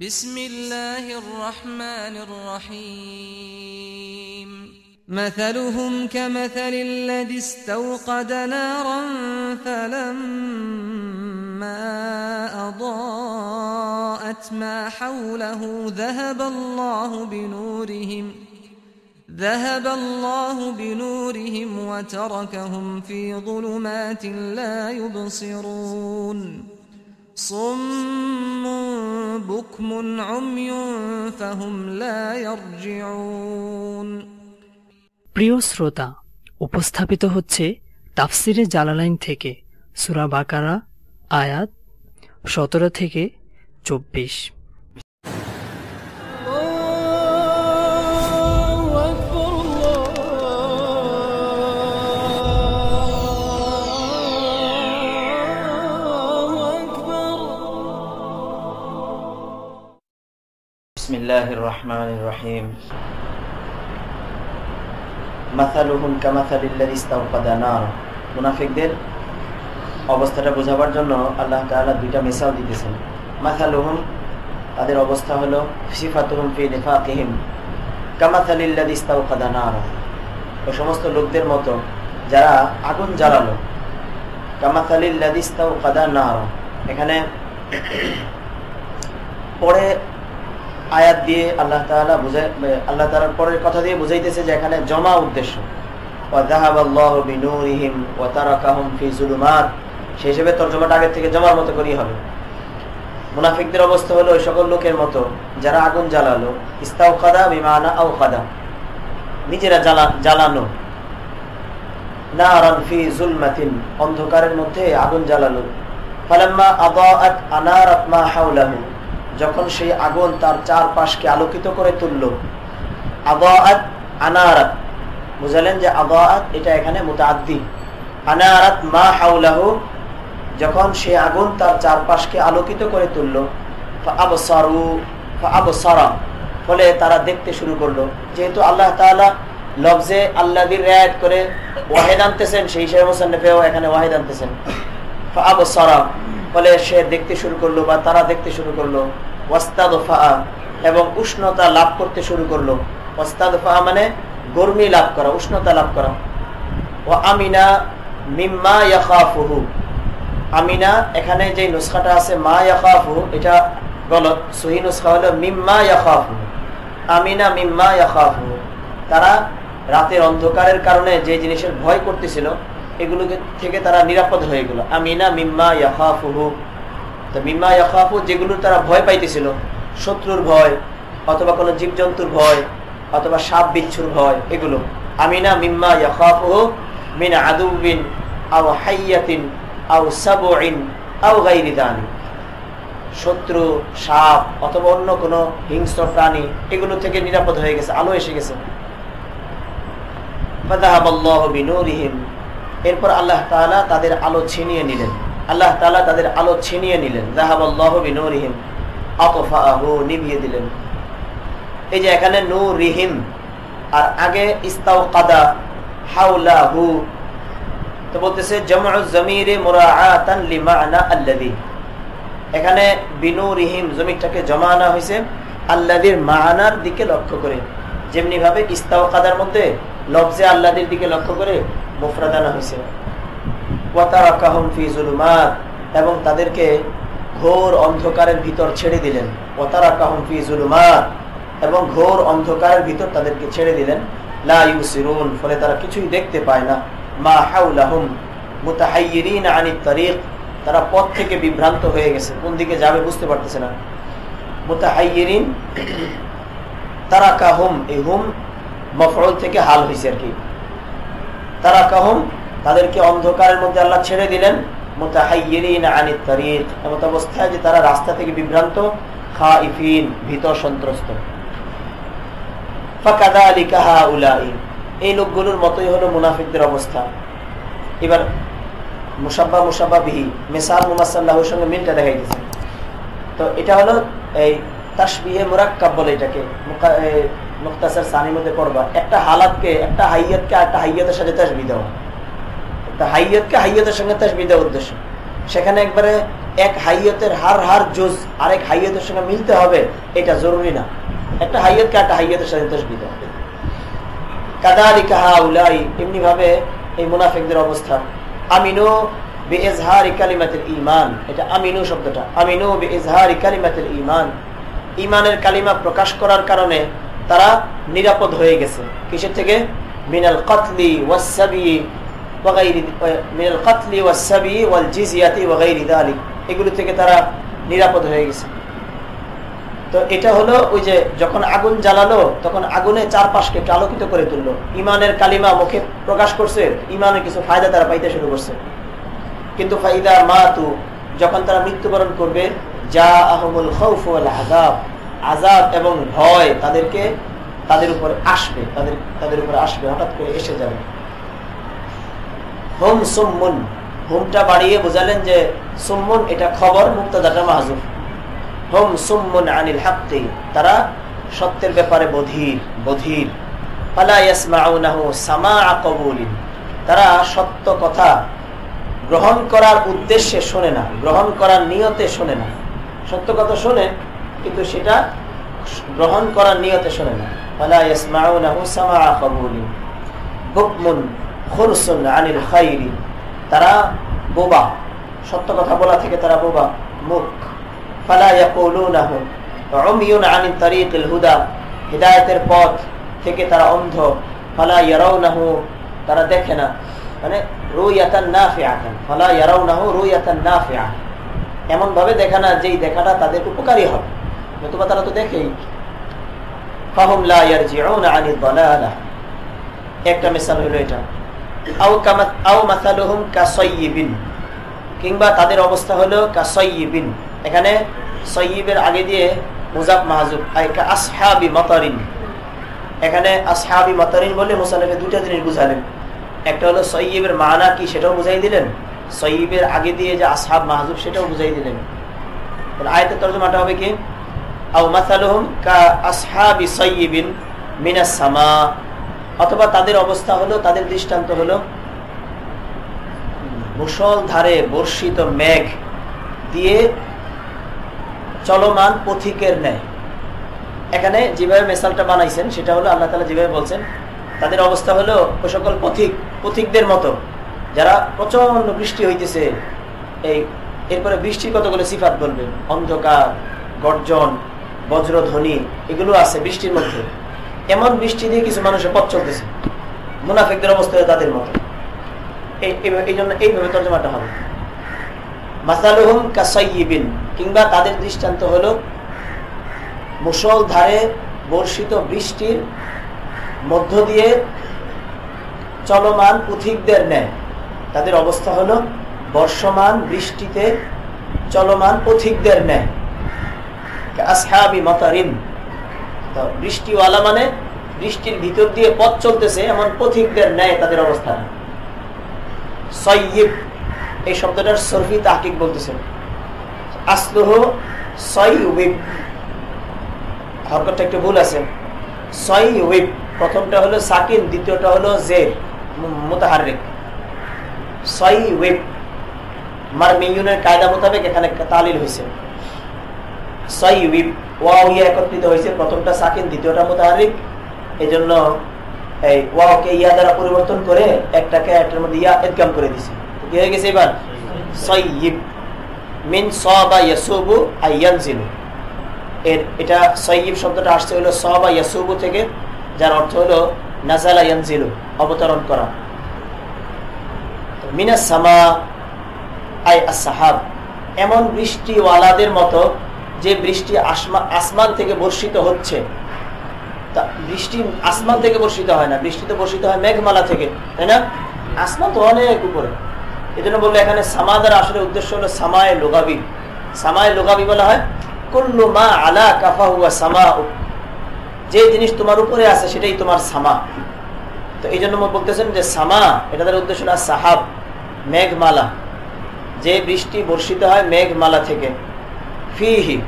بسم الله الرحمن الرحيم مثلهم كمثل الذي استوقد نارا فلما أضاءت ما حوله ذهب الله بنورهم وتركهم في ظلمات لا يبصرون صم بكم عمي فهم لا يرجعون। প্রিয় শ্রোতা, উপস্থাপিত হচ্ছে তাফসিরে জালালাইন থেকে সূরা বাকারা আয়াত 17 থেকে 24। বিসমিল্লাহির রহমানির রহিম। মাসালুহুম কামাসালিল্লাযী ইস্তাওকাদা নারা। মুনাফিকদের অবস্থাটা বোঝাবার জন্য আল্লাহ তাআলা দুইটা মিসাল দিতেছেন। মাসালুহুম, তাদের অবস্থা হলো সিফাতুহুম ফি নিফাকিহিম কামাসালিল্লাযী ইস্তাওকাদা নারা। ওই সমস্ত লোকদের মতো যারা আগুন জ্বালালো। কামাসালিল্লাযী ইস্তাওকাদা নারা, এখানে পরে আয়াত দিয়ে আল্লাহ তাআলার পরের কথা দিয়ে বুঝাইতেছে যে এখানে জমা উদ্দেশ্য। ওয়াযাহাবাল্লাহু বিনূরিহিম ওয়া তারাকাহুম ফি যুলুমাত, সেই হিসেবে তরজমাটা আগের থেকে জমার মতো করেই হবে। মুনাফিকদের অবস্থা হলো ওই সকল লোকের মতো যারা আগুন জ্বালালো। ইস্তাওকাদা বিমানা আওকাদা, নিজেরা জ্বালানো। নারান ফি যুলমাতিন, অন্ধকারের মধ্যে আগুন জ্বালালো। ফালাম্মা আদাআত আনারাত মা হাওলাহু, যখন সেই আগুন তার চারপাশকে আলোকিত করে তুলল। আদাআত আনারাত, বুঝালেন যে আদাআত এটা এখানে মুতাআদ্দি। আনারাত মা হাওলাহু, যখন সেই আগুন তার চারপাশকে আলোকিত করে তুলল। ফাআবসারা, ফলে তারা দেখতে শুরু করলো। যেহেতু আল্লাহ তাআলা লফজে আল্লাযীর রায়াত করে ওয়াহিদ আনতেছেন, সেই হিসেবে মুসান্নিফেও এখানে ওয়াহিদ আনতেছেন। ফাআবসারা, ফলে সে দেখতে শুরু করলো বা তারা দেখতে শুরু করলো। ওয়াস্তাদফা, এবং উষ্ণতা লাভ করতে শুরু করলো। ওয়াস্তাদফা মানে গরমি লাভ করা, উষ্ণতা লাভ করা। ওয়া আমিনা মিম্মা ইয়াখাফুহু, আমিনা এখানে যে নুসখাটা আছে মা ইয়াখাফুহু এটা গলত, সহিহ নুসখা হলো মিম্মা ইয়াখাফুহু। আমিনা মিম্মা ইয়াখাফুহু, তারা রাতের অন্ধকারের কারণে যে জিনিসের ভয় করতেছিল এগুলো থেকে তারা নিরাপদ হয়ে গেল। আমিনা মিম্মা ইয়াখাফুহু, তো মিম্মা ইয়াখাফু যেগুলো তারা ভয় পাইতেছিল, শত্রুর ভয় অথবা কোনো জীবজন্তুর ভয় অথবা সাপ বিচ্ছুর ভয়, এগুলো। আমিনা মিম্মা ইয়াখাফুহু মিন আদুবিন আও হাইয়াতিন আও সাবউইন আও গায়রি যালিক, শত্রু, সাপ অথবা অন্য কোনো হিংস্র প্রাণী, এগুলো থেকে নিরাপদ হয়ে গেছে, আলো এসে গেছে। ফাযাহাবাল্লাহু বিনূরিহিম, এরপর আল্লাহ তাআলা তাদের আলো ছিনিয়ে নিলেন। আল্লাহ তাআলা তাদের আলো ছিনিয়ে নিলেন। যাহাবাল্লাহু বিনূরিহিম, আতফাহু, নিভিয়ে দিলেন। এই যে এখানে নূরিহিম আর আগে ইস্তাওকাদা হাওলাহু, তো বলতেছে জামউ যামিরে মুরাআতান লিমানা আল্লাযী, এখানে বিনূরিহিম জমিরটাকে জমা আনা হয়েছে আল্লাযীর মানার দিকে লক্ষ্য করে, যেমনি ভাবে ইস্তাওকাদার মধ্যে লফজে আল্লাযীর দিকে লক্ষ্য করে মুফরাদ আনা হয়েছে। ওয়া তারাকাহুম ফি যুলুমাত, এবং তাদেরকে ঘোর অন্ধকারের ভিতর ছেড়ে দিলেন। ওয়া তারাকাহুম ফি যুলুমাত, এবং ঘোর অন্ধকারের ভিতর তাদেরকে ছেড়ে দিলেন। লা ইউসিরুন, ফলে তারা কিছুই দেখতে পায় না। মা হাওলাহুম মুতাহাইয়িরিন আনিত তারিক, তারা পথ থেকে বিভ্রান্ত হয়ে গেছে, কোন দিকে যাবে বুঝতে পারতেছে না। মুতাহাইয়িরিন, তারাকাহুম, এই হুম মফউল থেকে হাল হইছে আর কি। তারাকাহুম, তাদেরকে অন্ধকারের মধ্যে আল্লাহ ছেড়ে দিলেন। মুতাহাইয়িরিন আনিত তারিক, এমন অবস্থায় যে তারা রাস্তা থেকে বিভ্রান্ত। খাইফিন, ভীত সন্ত্রস্ত। ফাকাযালিকা হাউলাই, এই লোকগুলোর মতোই হলো মুনাফিকদের অবস্থা। এবার মুশাব্বা মুশাব্বা বিহি, মিসাল মুমাসসালাহুর সঙ্গে মিলটা দেখাই দিয়েছে। তো এটা হলো এই তাশবিহে মুরাক্কাব বলে এটাকে, মুখতাসার সানির মধ্যে পড়বা। একটা হালাতকে, একটা হাইয়াতকে একটা হাইয়াতের সাথে তাশবিহ দেওয়া, একটা হাইয়াতকে হাইয়াতের সঙ্গে তাশবিহ দেওয়ার উদ্দেশ্য। সেখানে একবারে এক হাইয়তের হার জুজ আরেক হাইয়তের সঙ্গে মিলতে হবে এটা জরুরি না। একটা হাইয়তকে একটা হাইয়তের সাথে তাসবিহ হবে। কাযালিকা হাউলাই, এমনি ভাবে এই মুনাফিকদের অবস্থা। আমিনু বিইজহারি কালিমাতিল ঈমান, এটা আমিনু শব্দটা, আমিনু বিইজহারি কালিমাতিল ঈমান, ঈমানের কালিমা প্রকাশ করার কারণে তারা নিরাপদ হয়ে গেছে। কিসের থেকে? মিনাল কাতলি ওয়াস সাবি ওয়া গায়রি, মিনাল কাতলি ওয়াস সাবি ওয়াল জিজিয়াতি ওয়া গায়রি যালিক, এগুলো থেকে তারা নিরাপদ হয়ে গেছে। তো এটা হলো ওই যে যখন আগুন জ্বালালো তখন আগুনে চারপাশকে একটু আলোকিত করে তুললো, ইমানের কালিমা মুখে প্রকাশ করছে, ইমানের কিছু ফায়দা তারা পাইতে শুরু করছে। কিন্তু ফাইদা মাতু, যখন তারা মৃত্যুবরণ করবে, যা আহমুল খাউফ ওয়াল আযাব, আযাব এবং ভয় তাদের উপর আসবে, তাদের উপর আসবে, হঠাৎ করে এসে যাবে। হুম সুম্মুন, হুমটা বাড়িয়ে বোঝালেন যে সুম্মুন এটা খবর, মুক্তাদাটা মাহযুফ। হুম সুম্মুন আনিল হাক্কি, তারা সত্যের ব্যাপারে বধির। ফালা ইয়াসমাউনাহু সামাআ কবুলিন, তারা সত্য কথা গ্রহণ করার উদ্দেশ্যে শোনে না, গ্রহণ করার নিয়তে শোনে না। সত্য কথা শোনে কিন্তু সেটা গ্রহণ করার নিয়তে শোনে না। ফালা ইয়াসমাউনাহু সামাআ কবুলিন। বুকমুন খুরসুন আনিল খাইরি, তারা বোবা, সত্য কথা বলা থেকে তারা বোবা, মুখ। ফালা ইয়াকুলুনাহু উমিয়ুন আনিত তারিকিল হুদা, হিদায়াতের পথ থেকে তারা অন্ধ। ফালা ইয়ারাউনাহু, তারা দেখে না, মানে রুয়াতান নাফিআতান, ফালা ইয়ারাউনাহু রুয়াতান নাফিআ, এমন ভাবে দেখে না যেই দেখাটা তাদের উপকারী হবে, নতুবা তারা তো দেখেই। ফাহুম লা ইয়ারজিউনা আনিদ দালালাহ, একটা মিসাল হলো এটা। আও মাসালুহুম কাসাইয়িবিন, কিংবা তাদের অবস্থা হলো কাসাইয়িবিন, এখানে সাইয়িবের আগে দিয়ে মুজাফ মাহযুফ, আইকা আসহাবি মাতারিন, এখানে আসহাবি মাতারিন বলে মুসান্নিফ দুইটা জিনিস বুঝালেন। একটা হলো সাইয়িবের মানা কি সেটাও বুঝাই দিলেন, সাইয়িবের আগে দিয়ে যে আসহাব মাহযুফ সেটাও বুঝাই দিলেন। আয়াতের তরজমাটা হবে কি? আও মাসালুহুম কা আসহাবি সাইয়িবিন মিনাস সামা, অথবা তাদের অবস্থা হলো, তাদের দৃষ্টান্ত হলো মুষলধারে বর্ষিত মেঘ দিয়ে চলমান পথিকের ন্যায়। এখানে যেভাবে মেসালটা বানাইছেন সেটা হলো আল্লাহ তাআলা যেভাবে বলছেন তাদের অবস্থা হলো ওই সকল পথিকদের মতো যারা প্রচন্ড বৃষ্টি হইতেছে, এরপরে বৃষ্টির কতগুলো সিফাত বলবে, অন্ধকার, গর্জন, বজ্রধ্বনি, এগুলো আছে বৃষ্টির মধ্যে। এমন বৃষ্টি দিয়ে কিছু মানুষের পথ চলতেছে, মুনাফিকদের অবস্থা তাদের মতো। এই জন্য এইভাবে তর্জমাটা হবে, মাসালুহুম কাসাইয়িবিন, কিংবা তাদের দৃষ্টান্ত হলো মুষলধারে বর্ষিত বৃষ্টির মধ্য দিয়ে চলমান পথিকদের ন্যায়। তাদের অবস্থা হলো বর্ষমান বৃষ্টিতে চলমান পথিকদের ন্যায়। আসহাবি মাতারিন, তো বৃষ্টিওয়ালা মানে বৃষ্টির ভিতর দিয়ে পথ চলতেছে এমন পথিকদের ন্যায় তাদের অবস্থা। সাইয়িব এই শব্দটার সরফি তাহকিক বলতেছেন, আসলুহু সাইয়িব, হরকতটা একটু ভুল আছে। সাইয়িব প্রথমটা হলো সাকিন, দ্বিতীয়টা হলো জের মুতাহাররিক। সাইয়িব মারমিয়ুনের কায়দা মোতাবেক এখানে তালিল হয়েছে। সাইয়িব ওয়াও ইয়া একত্রিত হয়েছে, প্রথমটা সাকিন দ্বিতীয়টা মুতাহাররিক, এজন্য এই ওয়াওকে ইয়া দ্বারা পরিবর্তন করে একটাকে একটার মধ্যে ইয়া ইদগাম করে দিয়েছে। কি হয়ে গেছে এবার? সাইয়িব মিন সাবা ইয়াসুবু আইয়ানজিলু, এটা সাইয়িব শব্দটা আসছে হলো সাবা ইয়াসুবু থেকে, যার অর্থ হলো নাজালা ইয়ানজিলু, অবতরণ করা। মিনাস সামা আই আসহাব, এমন বৃষ্টিওয়ালাদের মতো যে বৃষ্টি আসমান থেকে বর্ষিত হচ্ছে। বৃষ্টি আসমান থেকে বর্ষিত হয় না, বৃষ্টি তো বর্ষিত হয় মেঘমালা থেকে, তাই না? আসমান তো অনেক উপরে, এই জন্য বললো এখানে সামা দ্বারা আসলে উদ্দেশ্য হলো সামায়ে লুগাবি। সামায়ে লুগাবি বলা হয় কুল্লু মা আলা কাফা হুয়া সামাউ, যে জিনিস তোমার উপরে আছে সেটাই তোমার সামা। তো এই জন্য বলতেছেন যে সামা এটা দ্বারা উদ্দেশ্য না সাহাব, মেঘমালা, যে বৃষ্টি বর্ষিত হয় মেঘমালা থেকে। ফিহি,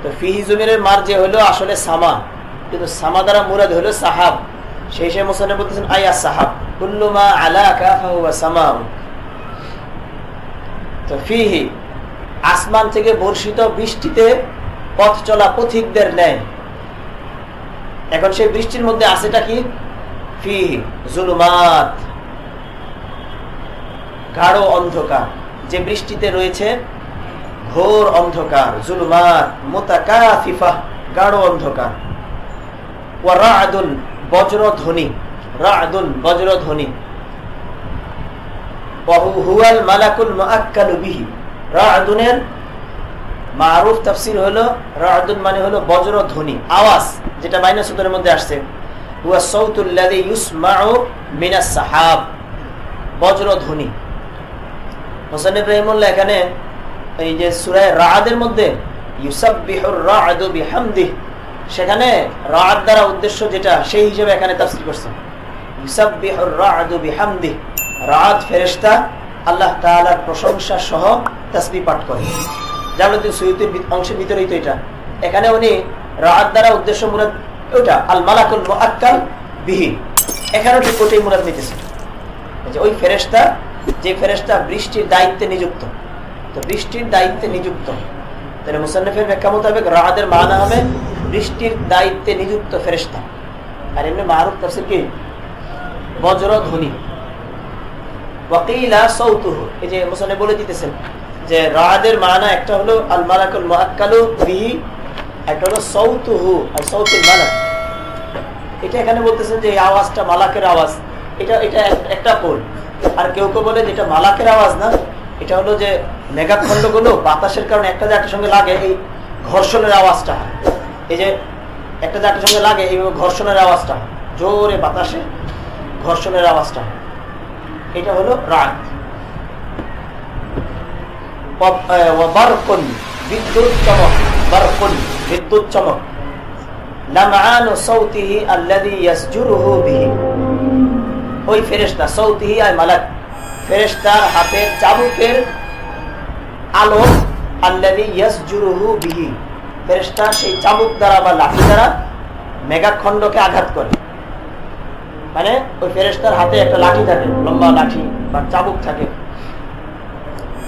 তো ফিহি জমিরের মার যে হলো আসলে সামা, কিন্তু সামা দ্বারা মুরাদ হলো সাহাব। সেই হিসেবে মুসান্নিফ বলতেছেন আয়া সাহাব কুল্লু মা আলা কাফা হুয়া সামাউ। তো ফিহি আসমান থেকে বর্ষিত বৃষ্টিতে পথ চলা পথিকদের ন্যায়। এখন সেই বৃষ্টির মধ্যে আছেটা কি? ফিহি জুলুমাত, গাঢ় অন্ধকার। যে বৃষ্টিতে রয়েছে ঘোর অন্ধকার, জুলুমাত মুতাকাফিফা, গাঢ় অন্ধকার। ওয়া রা'দুন, বজ্রধ্বনি, রা'দুন বজ্রধ্বনি। ওয়া হুয়াল মালাকুল মুআক্কালু বিহি। রা'দুনের মারুফ তাফসীর হলো রা'দুন মানে হলো বজ্রধ্বনি, আওয়াজ, যেটা বাইনা সূত্রের মধ্যে আসছে। হুয়া সাউতুল লাযী ইউসমাউ মিনাস সাহাব, বজ্রধ্বনি। মুসান্নিফ রাহিমাহুল্লাহ এখানে এই যে সূরা রা'দের মধ্যে ইউসাব্বিহুর রা'দু বিহামদিহি, সেখানে রা'দ দ্বারা উদ্দেশ্য যেটা, সেই হিসেবে এখানে তাফসীর করছেন। ইউসাব্বিহুর রা'দু বিহামদিহি, রা'দ ফেরেশতা আল্লাহ তাআলার প্রশংসা সহ তাসবিহ পাঠ করে। জালালউদ্দিন সুয়ুতির অংশের ভিতরেই তো এটা। এখানে উনি রা'দ দ্বারা উদ্দেশ্য মুরাদ ওটা আল মালাকুল মুআক্কাল বিহি, এখানে ঠিক ওটাই মুরাদ নিতেছে, যে ওই ফেরেশতা, যে ফেরেশতা বৃষ্টির দায়িত্বে নিযুক্ত। তো বৃষ্টির দায়িত্বে নিযুক্ত, তাহলে মুসান্নিফের ব্যাখ্যা মোতাবেক রা'দের মানা হবে বৃষ্টির দায়িত্বে নিযুক্ত ফেরেশতা। আর এমনি মারুফ তাফসীর কি? বজ্রধ্বনি। ওয়াকিলা সাউতুহু, এই যে মুসান্নিফ বলে দিতেছেন যে রা'দের মানা একটা হলো আল মালাকুল মুআক্কালু বিহি, একটা হলো সাউতুহু আর সাউতুল মালাক। এটা এখানে বলতেছেন যে এই আওয়াজটা মালাকের আওয়াজ, এটা এটা একটা কোল। আর কেউ কেউ বলে যেটা মালাকের আওয়াজ না, এটা হলো যে মেঘাখণ্ডগুলো বাতাসের কারণে একটা যে একটার সঙ্গে লাগে, এই ঘর্ষণের আওয়াজটা হয়। এই যে একটা যে একটার সঙ্গে লাগে, এইভাবে ঘর্ষণের আওয়াজটা হয়, জোরে বাতাসে ঘর্ষণের আওয়াজটা হয়, এটা হলো রা'দ। বারকুন, বিদ্যুৎ চমক, বারকুন বিদ্যুৎ চমক। লামআনু সাউতিহি আল্লাযী ইয়াসজুরুহু বিহি, ওই ফেরেশতা, সাউতিহি আয় মালাক, ফেরেশতার হাতের চাবুকের আলো, আল্লাযী ইয়াসজুরুহু বিহি, ফেরেশতা সেই চাবুক দ্বারা বা লাঠি দ্বারা মেঘাখণ্ডকে আঘাত করে। মানে ওই ফেরেশতার হাতে একটা লাঠি থাকে, লম্বা লাঠি বা চাবুক থাকে।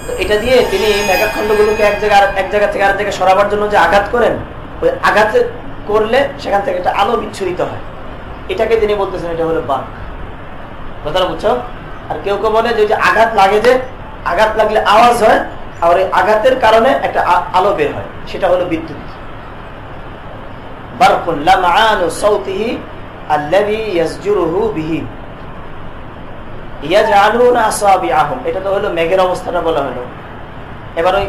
তো এটা দিয়ে তিনি মেঘাখণ্ডগুলোকে এক জায়গা থেকে আরেক জায়গায় সরাবার জন্য যে আঘাত করেন, ওই আঘাত করলে সেখান থেকে একটা আলো বিচ্ছুরিত হয়, এটাকে তিনি বলতেছেন এটা হলো বার্ক। কথাটা বুঝছো? আর কেউ কেউ বলে যে আঘাত লাগে, যে আঘাত লাগলে আওয়াজ হয়, আর এই আঘাতের কারণে একটা আলো বের হয়, সেটা হলো বিদ্যুৎ। বারকুন লামআনু সাউতিহি আল্লাযী ইয়াসজুরুহু বিহি ইয়াজআলুনা আসাবিআহুম, এটা তো হলো মেঘের অবস্থাটা বলা হলো। এবার ওই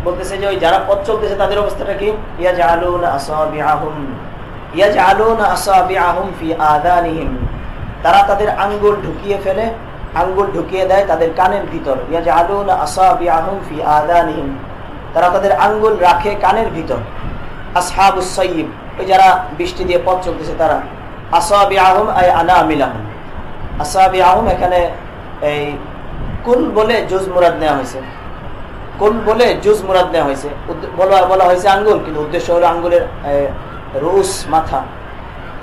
বলতেছে যে ওই যারা পথ চলতেছে তাদের অবস্থাটা কি? ইয়াজআলুনা আসাবিআহুম ফি আযানিহিম, তারা তাদের আঙ্গুল ঢুকিয়ে ফেলে, আঙ্গুল ঢুকিয়ে দেয় তাদের কানের ভিতর। ইয়াজআলুনা আসাবিআহুম ফি আযানিহিম, তারা তাদের আঙ্গুল রাখে কানের ভিতর। আসহাবুস সাইয়্যিব, ওই যারা বৃষ্টি দিয়ে পথ চলতেছে তারা। আসাবিআহুম আই আনামিলাহুম, আসাবিআহুম এখানে এই কুল বলে জুজ মুরাদ নেওয়া হয়েছে, কুল বলে জুজ মুরাদ নেওয়া হয়েছে, বলা হয়েছে আঙ্গুল, কিন্তু উদ্দেশ্য হলো আঙ্গুলের রুস, মাথা।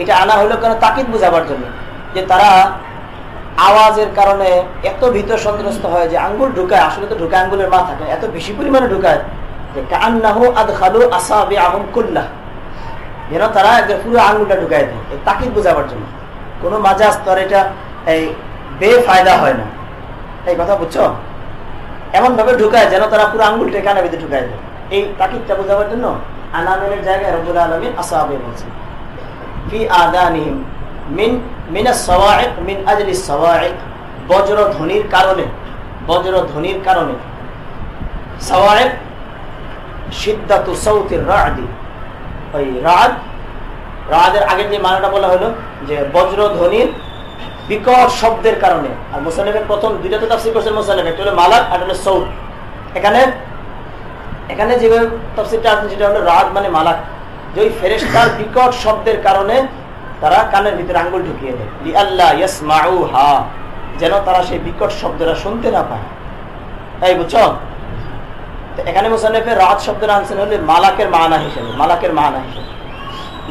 এটা আনা হলো কেন? তাকিদ বোঝাবার জন্য, যে তারা আওয়াজের কারণে এত ভীত সন্ত্রস্ত হয় যে আঙ্গুল ঢুকায়, আসলে তো ঢুকায় আঙ্গুলের মাথা, এত বেশি পরিমাণে ঢুকায় যে কান্নাহু আদখালু আসাবিআহুম কুল্লাহ, যেন তারা পুরো আঙ্গুলটা ঢুকায় দেয়, এই তাকিদ বোঝাবার জন্য। কোনো মাজাজ তো আর এটা এই বেফায়দা হয় না, এই কথা বুঝছো? এমন ভাবে ঢুকায় যেন তারা পুরো আঙ্গুলটা কানের ভিতরে ঢুকায় দেয়, এই তাকিদটা বোঝাবার জন্য আনামের জায়গায় রব্বুল আলামিন আসাবি বলছেন। ফি আযানিহিম মিন মিনাস সাওয়া'iক, মিন আজলি সাওয়া'iক, বজ্রধ্বনির কারণে, বজ্রধ্বনির কারণে। সাওয়া'iক শিদ্দাতু সাউতির রা'দি, ওই রা'দ, রা'দের আগের যে মানাটা বলা হলো যে বজ্রধ্বনির বিকট শব্দের কারণে। আর মুসান্নিফের প্রথম দুইটা তো তাফসীর করেছেন মুসান্নিফ, একটা হলো মালাক আর একটা হলো সাউত। এখানে যেভাবে তাফসীরটা আছে সেটা হলো রা'দ মানে মালাক, যে ওই ফেরেশতার বিকট শব্দের কারণে তারা কানের ভিতরে আঙ্গুল ঢুকিয়ে দেয়। লিআল্লা ইয়াসমাউহা, যেন তারা সেই বিকট শব্দটা শুনতে না পায়। তাই বুঝছো? তো এখানে মুসান্নিফের রা'দ শব্দটা আনছেন হলো মালাকের মানা হিসেবে, মালাকের মানা হিসেবে।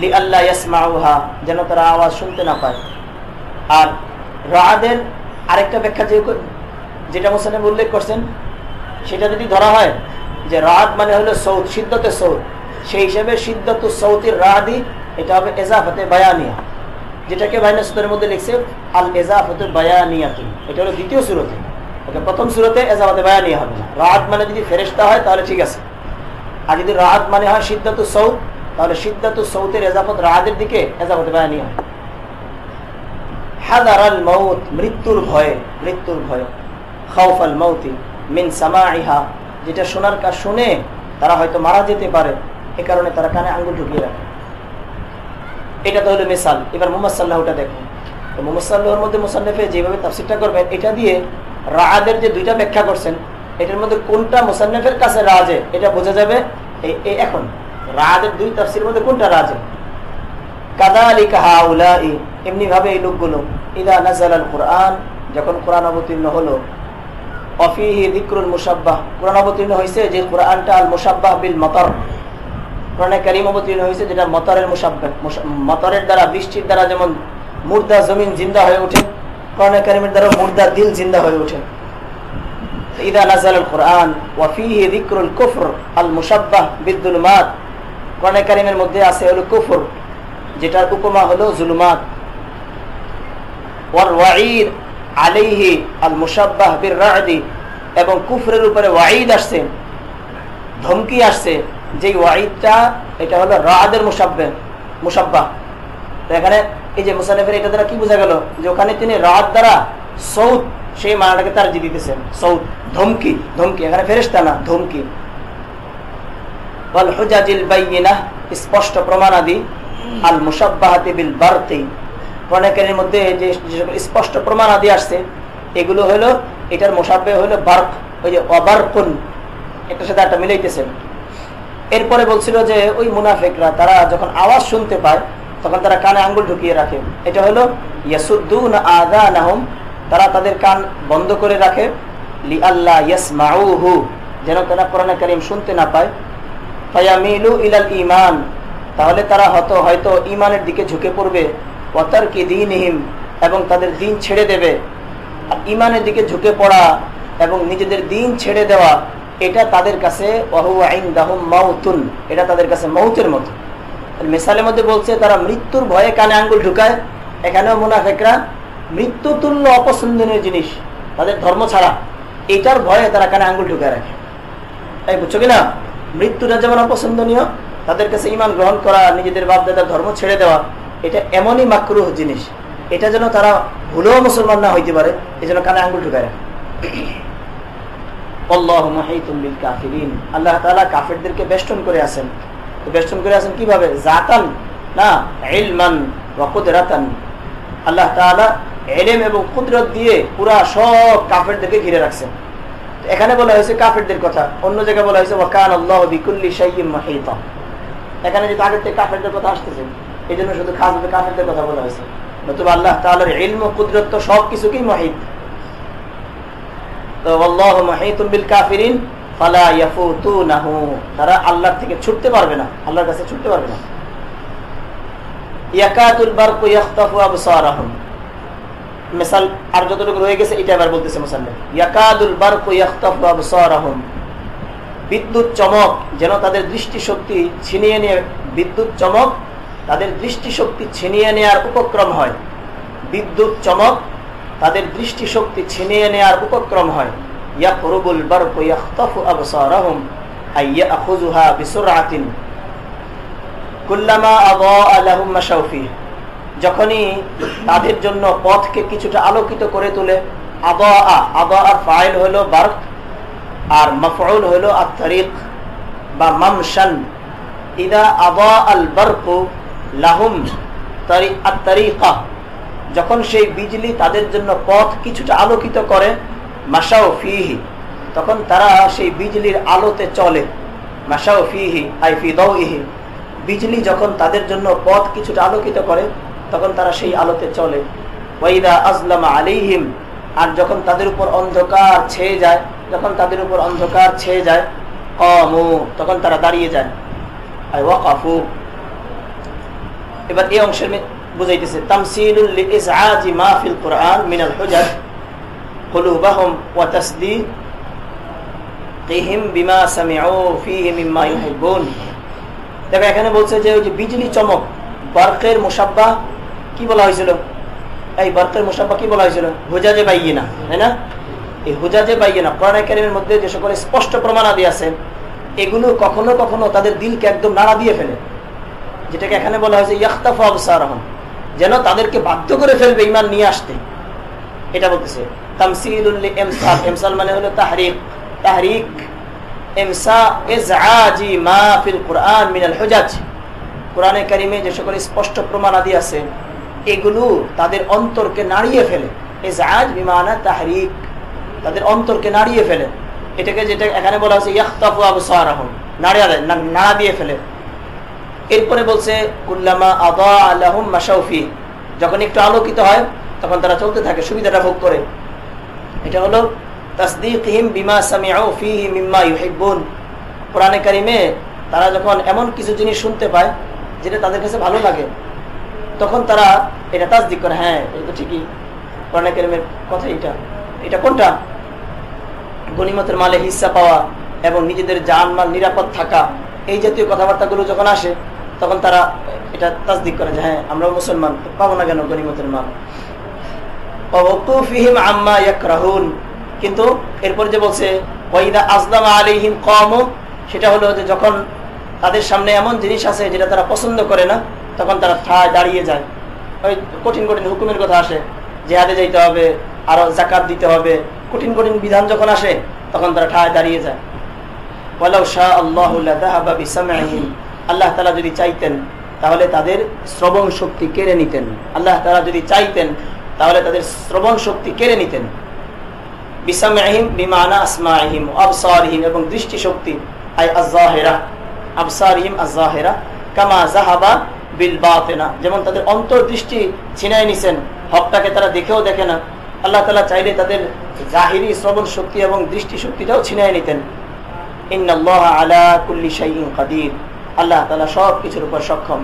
লিআল্লা ইয়াসমাউহা, যেন তারা আওয়াজ শুনতে না পায়। আর রা'দের আরেকটা ব্যাখ্যা যেটা মুসান্নিফ উল্লেখ করছেন, সেটা যদি ধরা হয় যে রাদ মানে হলো সৌত, সিদ্ধতে সৌত, সেই হিসেবে সিদ্ধতু সৌতির রাদি এটা হবে এজাফাতে বায়ানিয়া, যেটাকে বাইনা সূত্রের মধ্যে লিখছে আল এজাফাতু বায়ানিয়াতু। এটা হলো দ্বিতীয় সূরতে। ওকে, প্রথম সূরতে এজাফাতে বায়ানিয়া হবে না। রাদ মানে যদি ফেরেশতা হয় তাহলে ঠিক আছে, আর যদি রাদ মানে হয় সিদ্ধতু সৌত তাহলে সিদ্ধতু সৌতের এজাফত রাদের দিকে এজাফাতে বায়ানিয়া হয়। হাদারাল মাউত, মৃত্যুর ভয়ে, মৃত্যুর ভয়ে। খাউফাল মাউতি মিন সামাইহা, যেটা শোনার কাজ শুনে তারা হয়তো মারা যেতে পারে, এ কারণে তারা কানে আঙ্গুল ঢুকিয়ে রাখে। এটা তো হলো মিসাল। এবার মুমাসসাল্লাহটা দেখুন। তো মুমাসসাল্লাহর মধ্যে মুসান্নিফে যেভাবে তাফসীরটা করবেন, এটা দিয়ে রাদের যে দুইটা ব্যাখ্যা করছেন, এটার মধ্যে কোনটা মুসান্নিফের কাছে রাজে এটা বোঝা যাবে। এই এখন রাদের দুই তাফসীরের মধ্যে কোনটা রাজে। কাযালিকা হাউলাই, এমনি ভাবে এই লোকগুলো ইদা নাযালাল কুরআন, যখন কোরআন অবতীর্ণ হলো, অফিহি যিকরুল মুশাব্বাহ, কোরআন অবতীর্ণ হয়েছে যে কোরআনটা আল মুশাব্বাহ বিল মাতার, কোরআনে কারীম অবতীর্ণ হয়েছে যেটা মতরের মুশাব্বাহ, মতরের দ্বারা, বৃষ্টির দ্বারা যেমন মুর্দা জমিন জিন্দা হয়ে ওঠে, কোরআনে কারীমের দ্বারা মুর্দা দিল জিন্দা হয়ে ওঠে। ইদা নাযালাল কুরআন ওয়া ফিহি যিকরুল কুফর আল মুশাব্বাহ বিদ-যুলুমাত, কোরআনে কারীমের মধ্যে আছে হলো কুফর, যেটার উপমা হলো জুলুমাত। ওয়াল ওয়াঈদ আলাইহি আল মুশাব্বাহ বির-রা'দি, এবং কুফরের উপরে ওয়াঈদ আসছে, ধমকি আসছে, যে ওয়াঈদটা এটা হলো রাদের মুশাব্বাহ। তো এখানে এই যে মুসান্নিফের এটা দ্বারা কি বোঝা গেল, যে ওখানে তিনি রাদ দ্বারা সৌত সেই মানাটাকে তারজি দিতেছেন, সৌত ধমকি, ধমকি, এখানে ফেরেশতা না, ধমকি। ওয়াল হুজাজিল বাইয়িনাহ, স্পষ্ট প্রমাণাদি, আল মুশাব্বাহাতি বিল বারকি, কোরআনের মধ্যে যে স্পষ্ট প্রমাণাদি আসছে এগুলো হলো, এটার মুশাব্বাহ হলো বারক, ওই যে ওয়াবারকুন, একটার সাথে একটা মিলাইতেছেন। এরপরে বলছিল যে ওই মুনাফিকরা তারা যখন আওয়াজ শুনতে পায় তখন তারা কানে আঙ্গুল ঢুকিয়ে রাখে, এটা হলো ইয়াসুদ্দুনা আযানাহুম, তারা তাদের কান বন্ধ করে রাখে, লিআল্লা ইয়াসমাউহু, যেন তারা কোরআন কারীম শুনতে না পায়। ফায়ামিলু ইলাল ঈমান, তাহলে তারা হয়তো ঈমানের দিকে ঝুঁকে পড়বে। ওয়া তারকি দীনিহিম, এবং তাদের দ্বীন ছেড়ে দেবে। আর ঈমানের দিকে ঝুঁকে পড়া এবং নিজেদের দ্বীন ছেড়ে দেওয়া, এটা তাদের কাছে ওয়াহুয়া ইনদাহুম মাউতুন, এটা তাদের কাছে মৌতের মতো। মিসালের মধ্যে বলছে তারা মৃত্যুর ভয়ে কানে আঙ্গুল ঢুকায়, এখানেও মুনাফিকরা মৃত্যু তুল্য অপছন্দনীয় জিনিস, তাদের ধর্ম ছাড়া, এটার ভয়ে তারা কানে আঙ্গুল ঢুকায় রাখে। তাই বুঝছো কিনা, মৃত্যুটা যেমন অপছন্দনীয়, তাদের কাছে ঈমান গ্রহণ করা, নিজেদের বাপদাদার ধর্ম ছেড়ে দেওয়া, এটা এমনই মাকরুহ জিনিস, এটা যেন তারা ভুলেও মুসলমান না হইতে পারে, এই জন্য কানে আঙ্গুল ঢুকায় রাখে। আল্লাহু মুহীতুম বিল কাফিরিন, আল্লাহ তাআলা কাফেরদেরকে বেষ্টন করে আছেন। বেষ্টন করে আছেন কিভাবে, জাতান না ইলমান ওয়া কুদরাতান, আল্লাহ তাআলা ইলম এবং কুদরত দিয়ে পুরা সব কাফেরদেরকে ঘিরে রাখছেন। এখানে বলা হয়েছে কাফেরদের কথা, অন্য জায়গায় বলা হয়েছে ওয়া কানা আল্লাহু বিকুল্লি শাইইন মুহীতা। এখানে যে আগের থেকে কাফেরদের কথা আসতেছে, এই জন্য শুধু খাস কাফেরদের কথা বলা হয়েছে, নতুবা আল্লাহ তাআলার ইলম ও কুদরত তো সব কিছুকেই মুহীত। তো আল্লাহু মুহীতুম বিল কাফিরিন ফালা ইয়াফুতুনাহু, তারা আল্লাহর থেকে ছুটতে পারবে না, আল্লাহর কাছে ছুটতে পারবে না। ইয়াকাতুল বারকু ইয়াখতাফু আবসারাহুম, মিসাল আর যতটুকু রয়ে গেছে এটা এবার বলতেছে মুসান্নিফ। ইয়াকাদুল বারকু ইয়াখতাফু আবসারাহুম, বিদ্যুৎ চমক যেন তাদের দৃষ্টিশক্তি ছিনিয়ে নিয়ে, বিদ্যুৎ চমক তাদের দৃষ্টিশক্তি ছিনিয়ে নেওয়ার উপক্রম হয়, বিদ্যুৎ চমক তাদের দৃষ্টিশক্তি ছিনিয়ে নেওয়ার উপক্রম হয়। ইয়াকরুবুল বারকু ইয়াখতাফু আবসারাহুম আই ইয়াখুযুহা বিসুরআতিন কুল্লামা আযাআ লাহুম মাশাউ ফিহি, যখনই তাদের জন্য পথকে কিছুটা আলোকিত করে তোলে। আযাআর ফাইল হলো বারক, আর মাফউল হলো আত-তারিক বা মামশান। ইদা আযাআল বারকু লাহুম আত-তারিকা, যখন সেই বিজলি তাদের জন্য পথ কিছুটা আলোকিত করে, মাশাউ ফিহি, তখন তারা সেই বিজলির আলোতে চলে। মাশাউ ফিহি আই ফি দাওইহি, বিজলি যখন তাদের জন্য পথ কিছুটা আলোকিত করে তখন তারা সেই আলোতে চলে। ওয়াইদা আজলামা আলাইহিম, আর যখন তাদের উপর অন্ধকার ছেয়ে যায়, যখন তাদের উপর অন্ধকার ছেয়ে যায়, কামু, তখন তারা দাঁড়িয়ে যায়। আই ওয়াকাফু, এবার এই অংশের বুঝাইতেছে তামসিলুল লিইসআজি মা ফিল কুরআন মিনাল হুজাজ কুলুবাহুম ওয়া তাসদিদ বিমা সামিউ ফীহি মিম্মা ইউহিব্বুন। দেখো এখানে বলছে যে ওই যে বিজলি চমক, বারকের মুশাব্বাহ কি বলা হয়েছিল? এই বারকের মুশাব্বাহ কি বলা হয়েছিল? হুজাজে বাইয়িনা, তাই না? এই হুজাজে বাইয়িনা কোরআন কারীমের মধ্যে যে সকল স্পষ্ট প্রমাণাদি আছে, এগুলো কখনো কখনো তাদের দিলকে একদম নাড়া দিয়ে ফেলে, যেটাকে এখানে বলা হয়েছে ইয়াখতাফু আবসারহুম, যেন তাদেরকে বাধ্য করে ফেলবে ঈমান নিয়ে আসতে। এটা বলতেছে তামসিলুল লিইমসাল, ইমসাল মানে হলো তাহরিক, তাহরিক ইমসা ইজআজি মা ফিল কুরআন মিনাল হুজাজ। কোরআনে কারীমে যে সকল স্পষ্ট প্রমাণাদি আছে এগুলো তাদের অন্তরকে নাড়িয়ে ফেলে। ইজআজ বিমানা তাহরিক, তাদের অন্তরকে নাড়িয়ে ফেলে। এটাকে যেটা এখানে বলা হয়েছে ইয়াখতাফু আবসারহুম, নাড়া দিয়ে ফেলে। এরপরে বলছে কুল্লামা আদা লাহুম মাশাউ ফি, যখন একটু আলোকিত হয় তখন তারা চলতে থাকে, সুবিধাটা ভোগ করে। এটা হলো তাসদীকহিম বিমা সামিউ ফীহি মিম্মা ইউহিব্বুন। কোরআনে কারীমে তারা যখন এমন কিছু জিনিস শুনতে পায় যেটা তাদের কাছে ভালো লাগে, তখন তারা এটা তাসদীক করে, হ্যাঁ এটা তো ঠিকই, কোরআনে কারীমের কথা এটা। এটা কোনটা? গনিমতের মালে হিস্সা পাওয়া এবং নিজেদের জানমাল নিরাপদ থাকা, এই জাতীয় কথাবার্তাগুলো যখন আসে তখন তারা এটা তাসদীক করে যে হ্যাঁ আমরাও মুসলমান, পাবো না কেন গনিমতের মাল। ওয়াকুফিহিম আম্মা ইয়াকরাহুন, কিন্তু এরপর যে বলছে ওয়াইদা আযলামা আলাইহিম কামু, সেটা হলো যে যখন তাদের সামনে এমন জিনিস আছে যেটা তারা পছন্দ করে না, তখন তারা ঠায় দাঁড়িয়ে যায়। ওই কঠিন কঠিন হুকুমের কথা আসে, জিহাদে যাইতে হবে, আরো যাকাত দিতে হবে, কঠিন কঠিন বিধান যখন আসে তখন তারা ঠায় দাঁড়িয়ে যায়। ওয়ালাউ শা আল্লাহু লাযাহাবা বিসামঈহিম, আল্লাহ তাআলা যদি চাইতেন তাহলে তাদের শ্রবণ শক্তি কেড়ে নিতেন। আল্লাহ তাআলা যদি চাইতেন তাহলে তাদের শ্রবণ শক্তি কেড়ে নিতেন। বিসামঈহিম বিমানা আসমাঈহিম ওয়া আবসারিহিম, এবং দৃষ্টি শক্তি আই আয-যাহিরা, আবসারিহিম আয-যাহিরা কামা যাহাবা বিল বাতিনা, যেমন তাদের অন্তর্দৃষ্টি ছিনায় নিছেন, হকটাকে তারা দেখেও দেখে না। আল্লাহ তাআলা চাইলে তাদের জাহিরি শ্রবণ শক্তি এবং দৃষ্টি শক্তিটাও ছিনায় নিতেন। ইন্নাল্লাহা আলা কুল্লি শাইইন কাদির, আল্লাহ তাআলা সব কিছুর উপর সক্ষম।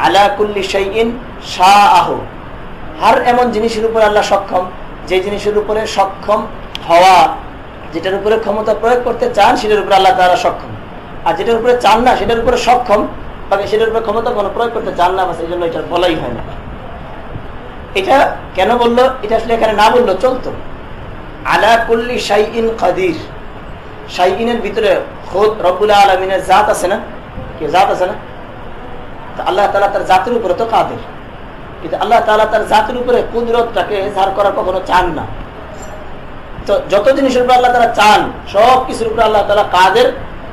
আলা কুল্লি শাইইন শাআহু, হর এমন জিনিসের উপর আল্লাহ সক্ষম যে জিনিসের উপরে সক্ষম হওয়া, যেটার উপরে ক্ষমতা প্রয়োগ করতে চান সেটার উপরে আল্লাহ তাআলা সক্ষম, আর যেটার উপরে চান না সেটার উপরে সক্ষম, বাকি সেটার উপরে ক্ষমতা কোনো প্রয়োগ করতে চান না, এই জন্য এটা বলাই হয় না। এটা কেন বললো? এটা আসলে এখানে না বললো চলতো। আলা কুল্লি শাইইন কাদির, শাইইনের ভিতরে খুদ রব্বুল আলামিনের জাত আছে না, কি জাত আছে না? তো আল্লাহ তাআলা তার জাতের উপরে তো কাদের, কিন্তু আল্লাহ তাআলা তার জাতের উপরে কুদরতটাকে ঝাড় করা কখনো চান না। তো যত জিনিসের উপর আল্লাহ তাআলা চান সব কিছুর উপর আল্লাহ তাআলা কাদের,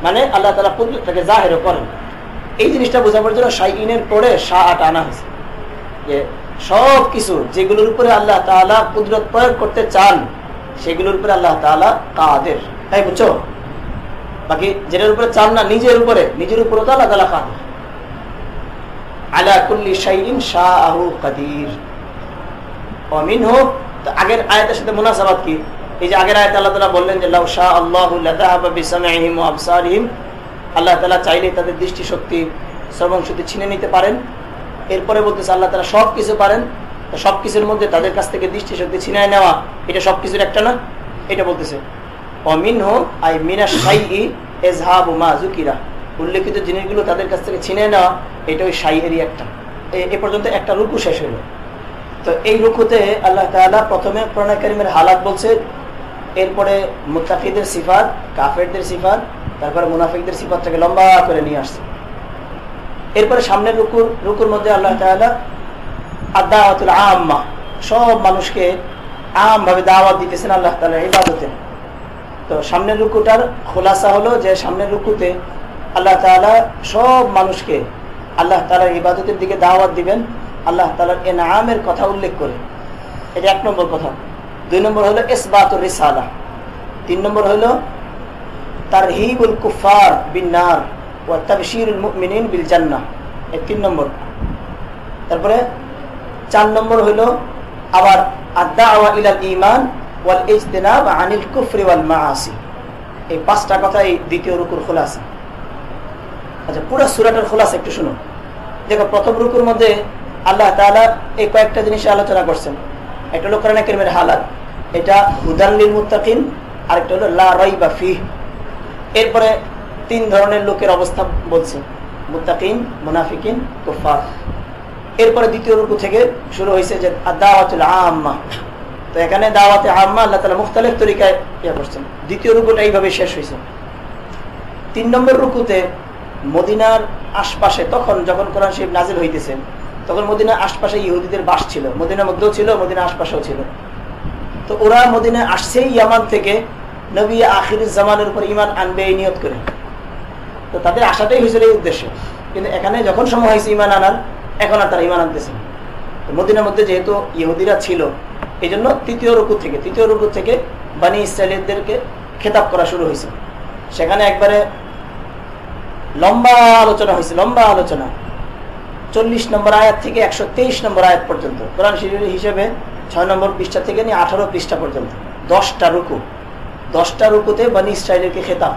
মানে আল্লাহ তাআলা কুদরতটাকে জাহির করেন। এই জিনিসটা বোঝাবার জন্য শাইইনের পরে শাআটা আনা হয়েছে, যে সব কিছু যেগুলোর উপরে আল্লাহ তাআলা কুদরত প্রয়োগ করতে চান সেগুলোর উপরে আল্লাহ তাআলা কাদের, তাই বুঝছো? বাকি যেটার উপরে চান না নিজের উপরে তো আল্লাহ তাআলা কাদের। আলা কুল্লি শাইইন শাআহু কাদির। ওয়া মিনহু, তো আগের আয়াতের সাথে মুনাসাবাত কি? এই যে আগের আয়াতে আল্লাহ তাআলা বললেন যে লাউ শা আল্লাহু লাযাহাবা বিসামঈহিম ওয়া আবসারিহিম, আল্লাহ তাআলা চাইলে তাদের দৃষ্টি শক্তি শ্রবণ শক্তি ছিনে নিতে পারেন। এরপরে বলতেছে আল্লাহ তাআলা সব কিছু পারেন, তো সব কিছুর মধ্যে তাদের কাছ থেকে দৃষ্টি শক্তি ছিনায় নেওয়া এটা সব কিছুর একটা না, এটা বলতেছে। ওয়া মিনহু আই মিনাশ শাইই ইযহাবু মা যুকিরা, উল্লেখিত জিনিসগুলো তাদের কাছ থেকে ছিনিয়ে নেওয়া, এটা ওই শাইয়েরই একটা। এ পর্যন্ত একটা রুকু শেষ হলো। তো এই রুকুতে আল্লাহ তাআলা প্রথমে কোরআন কারীমের হালাত বলছে, এরপরে মুত্তাকিদের সিফাত, কাফেরদের সিফাত, তারপরে মুনাফিকদের সিফাতটাকে লম্বা করে নিয়ে আসছে। এরপরে সামনের রুকুর মধ্যে আল্লাহ তাআলা আদ-দাওয়াতুল আম্মা, সব মানুষকে আমভাবে দাওয়াত দিতেছেন আল্লাহ তাআলার ইবাদতে। তো সামনের রুকুটার খোলাসা হলো যে সামনের রুকুতে আল্লাহ তাআলা সব মানুষকে আল্লাহ তাআলার ইবাদতের দিকে দাওয়াত দিবেন, আল্লাহ তাআলার ইনআমের কথা উল্লেখ করে। এটা এক নম্বর কথা। দুই নম্বর হলো ইসবাতুর রিসালা। তিন নম্বর হলো তারহিবুল কুফার বিন নার ওয়া তাবশীরুল মুমিনিন বিল জান্নাহ, এই তিন নম্বর। তারপরে চার নম্বর হলো আবার আদ-দাওয়া ইলাল ঈমান ওয়াল ইজতিনাব আনিল কুফরি ওয়াল মাআসি। এই পাঁচটা কথা এই দ্বিতীয় রুকুর খোলাসা। আচ্ছা, পুরো সূরাটার খোলাসা একটু শুনো। দেখো, প্রথম রুকুর মধ্যে আল্লাহ তাআলা এই কয়েকটা জিনিস আলোচনা করছেন। একটা হলো কোরআন কারীমের হালাত, এটা হুদাল লিল মুত্তাকিন, আরেকটা হলো লা রাইবা ফিহ, এরপরে 3 ধরনের লোকের অবস্থা বলছে, মুত্তাকিন, মুনাফিকিন, কুফার। এরপরে দ্বিতীয় রুকু থেকে শুরু হয়েছে যে দাওয়াতুল আম্মা। তো এখানে দাওয়াতে আম্মা আল্লাহ তাআলা মুখতালিফ তরিকায় করছেন। দ্বিতীয় রুকুটা এইভাবে শেষ হয়েছে। 3 নম্বর রুকুতে মদিনার আশপাশে যখন কোরআন শরীফ নাজিল হইতেছে তখন মদিনার আশপাশে ইহুদিদের বাস ছিল, মদিনার মধ্যেও ছিল, মদিনার আশপাশেও ছিল। তো ওরা মদিনায় আসছে ইয়ামান থেকে নবী আখিরুজ জামানের উপর ঈমান আনবে এই নিয়ত করে। তো তাদের আশাটাই হয়েছিল এই উদ্দেশ্য, কিন্তু এখানে যখন সময় হয়েছে ঈমান আনার, এখন আর তারা ঈমান আনতেছে। মদিনার মধ্যে যেহেতু ইহুদিরা ছিল, এই জন্য তৃতীয় রুকু থেকে বানি ইসরাঈলদেরকে খেতাব করা শুরু হয়েছে। সেখানে একবারে লম্বা আলোচনা হয়েছে, 40 নম্বর আয়াত থেকে 123 নম্বর আয়াত পর্যন্ত। কোরআন শরীফের হিসেবে 6 নম্বর পৃষ্ঠা থেকে নিয়ে 18 পৃষ্ঠা পর্যন্ত 10টা রুকুতে বানি ইসরাঈলকে খেতাব।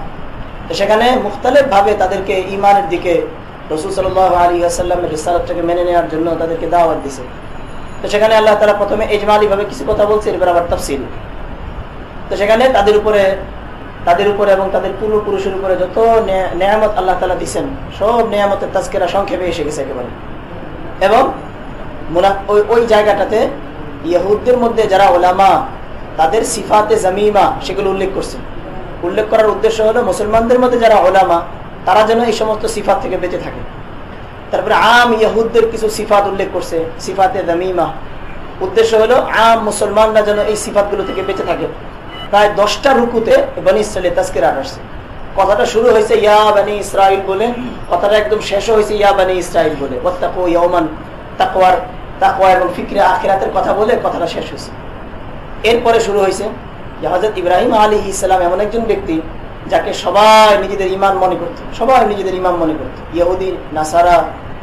তো সেখানে মুখতালিফ ভাবে তাদেরকে ঈমানের দিকে, রাসূল সাল্লাল্লাহু আলাইহি ওয়াসাল্লামের রিসালাতটাকে মেনে নেওয়ার জন্য তাদেরকে দাওয়াত দিয়েছে। তো সেখানে আল্লাহ তাআলা প্রথমে ইজমালি ভাবে কিছু কথা বলছে, এরপর আবার তাফসীল। তো সেখানে তাদের উপরে এবং তাদের পূর্বপুরুষের উপরে যত নেয়ামত আল্লাহ তাআলা দিয়েছেন, সব নেয়ামতের তাজকিরা সংক্ষেপে এসে গেছে একেবারে। এবং ওই জায়গাটাতে ইহুদদের মধ্যে যারা উলামা, তাদের সিফাতে জামিমা সেগুলো উল্লেখ করছে। উল্লেখ করার উদ্দেশ্য হলো মুসলমানদের মধ্যে যারা উলামা তারা যেন এই সমস্ত সিফাত থেকে বেঁচে থাকে। তারপরে আম ইহুদদের কিছু সিফাত উল্লেখ করছে, সিফাতে জামিমা। উদ্দেশ্য হলো আম মুসলমানরা যেন এই সিফাতগুলো থেকে বেঁচে থাকে। প্রায় 10টা রুকুতে বনি ইসরাঈলের তাজকিরা আসছে। কথাটা শুরু হয়েছে ইয়া বনি ইসরাঈল বলে, কথাটা একদম শেষও হয়েছে ইয়া বনি ইসরাঈল বলে। ওয়াত্তাকু ইয়াওমান, তাকওয়া এবং ফিকরে আখিরাতের কথা বলে কথাটা শেষ হয়েছে। এরপরে শুরু হয়েছে যে হযরত ইব্রাহিম আলাইহিস সালাম এমন একজন ব্যক্তি যাকে সবাই নিজেদের ইমাম মনে করত, ইহুদি, নাসারা,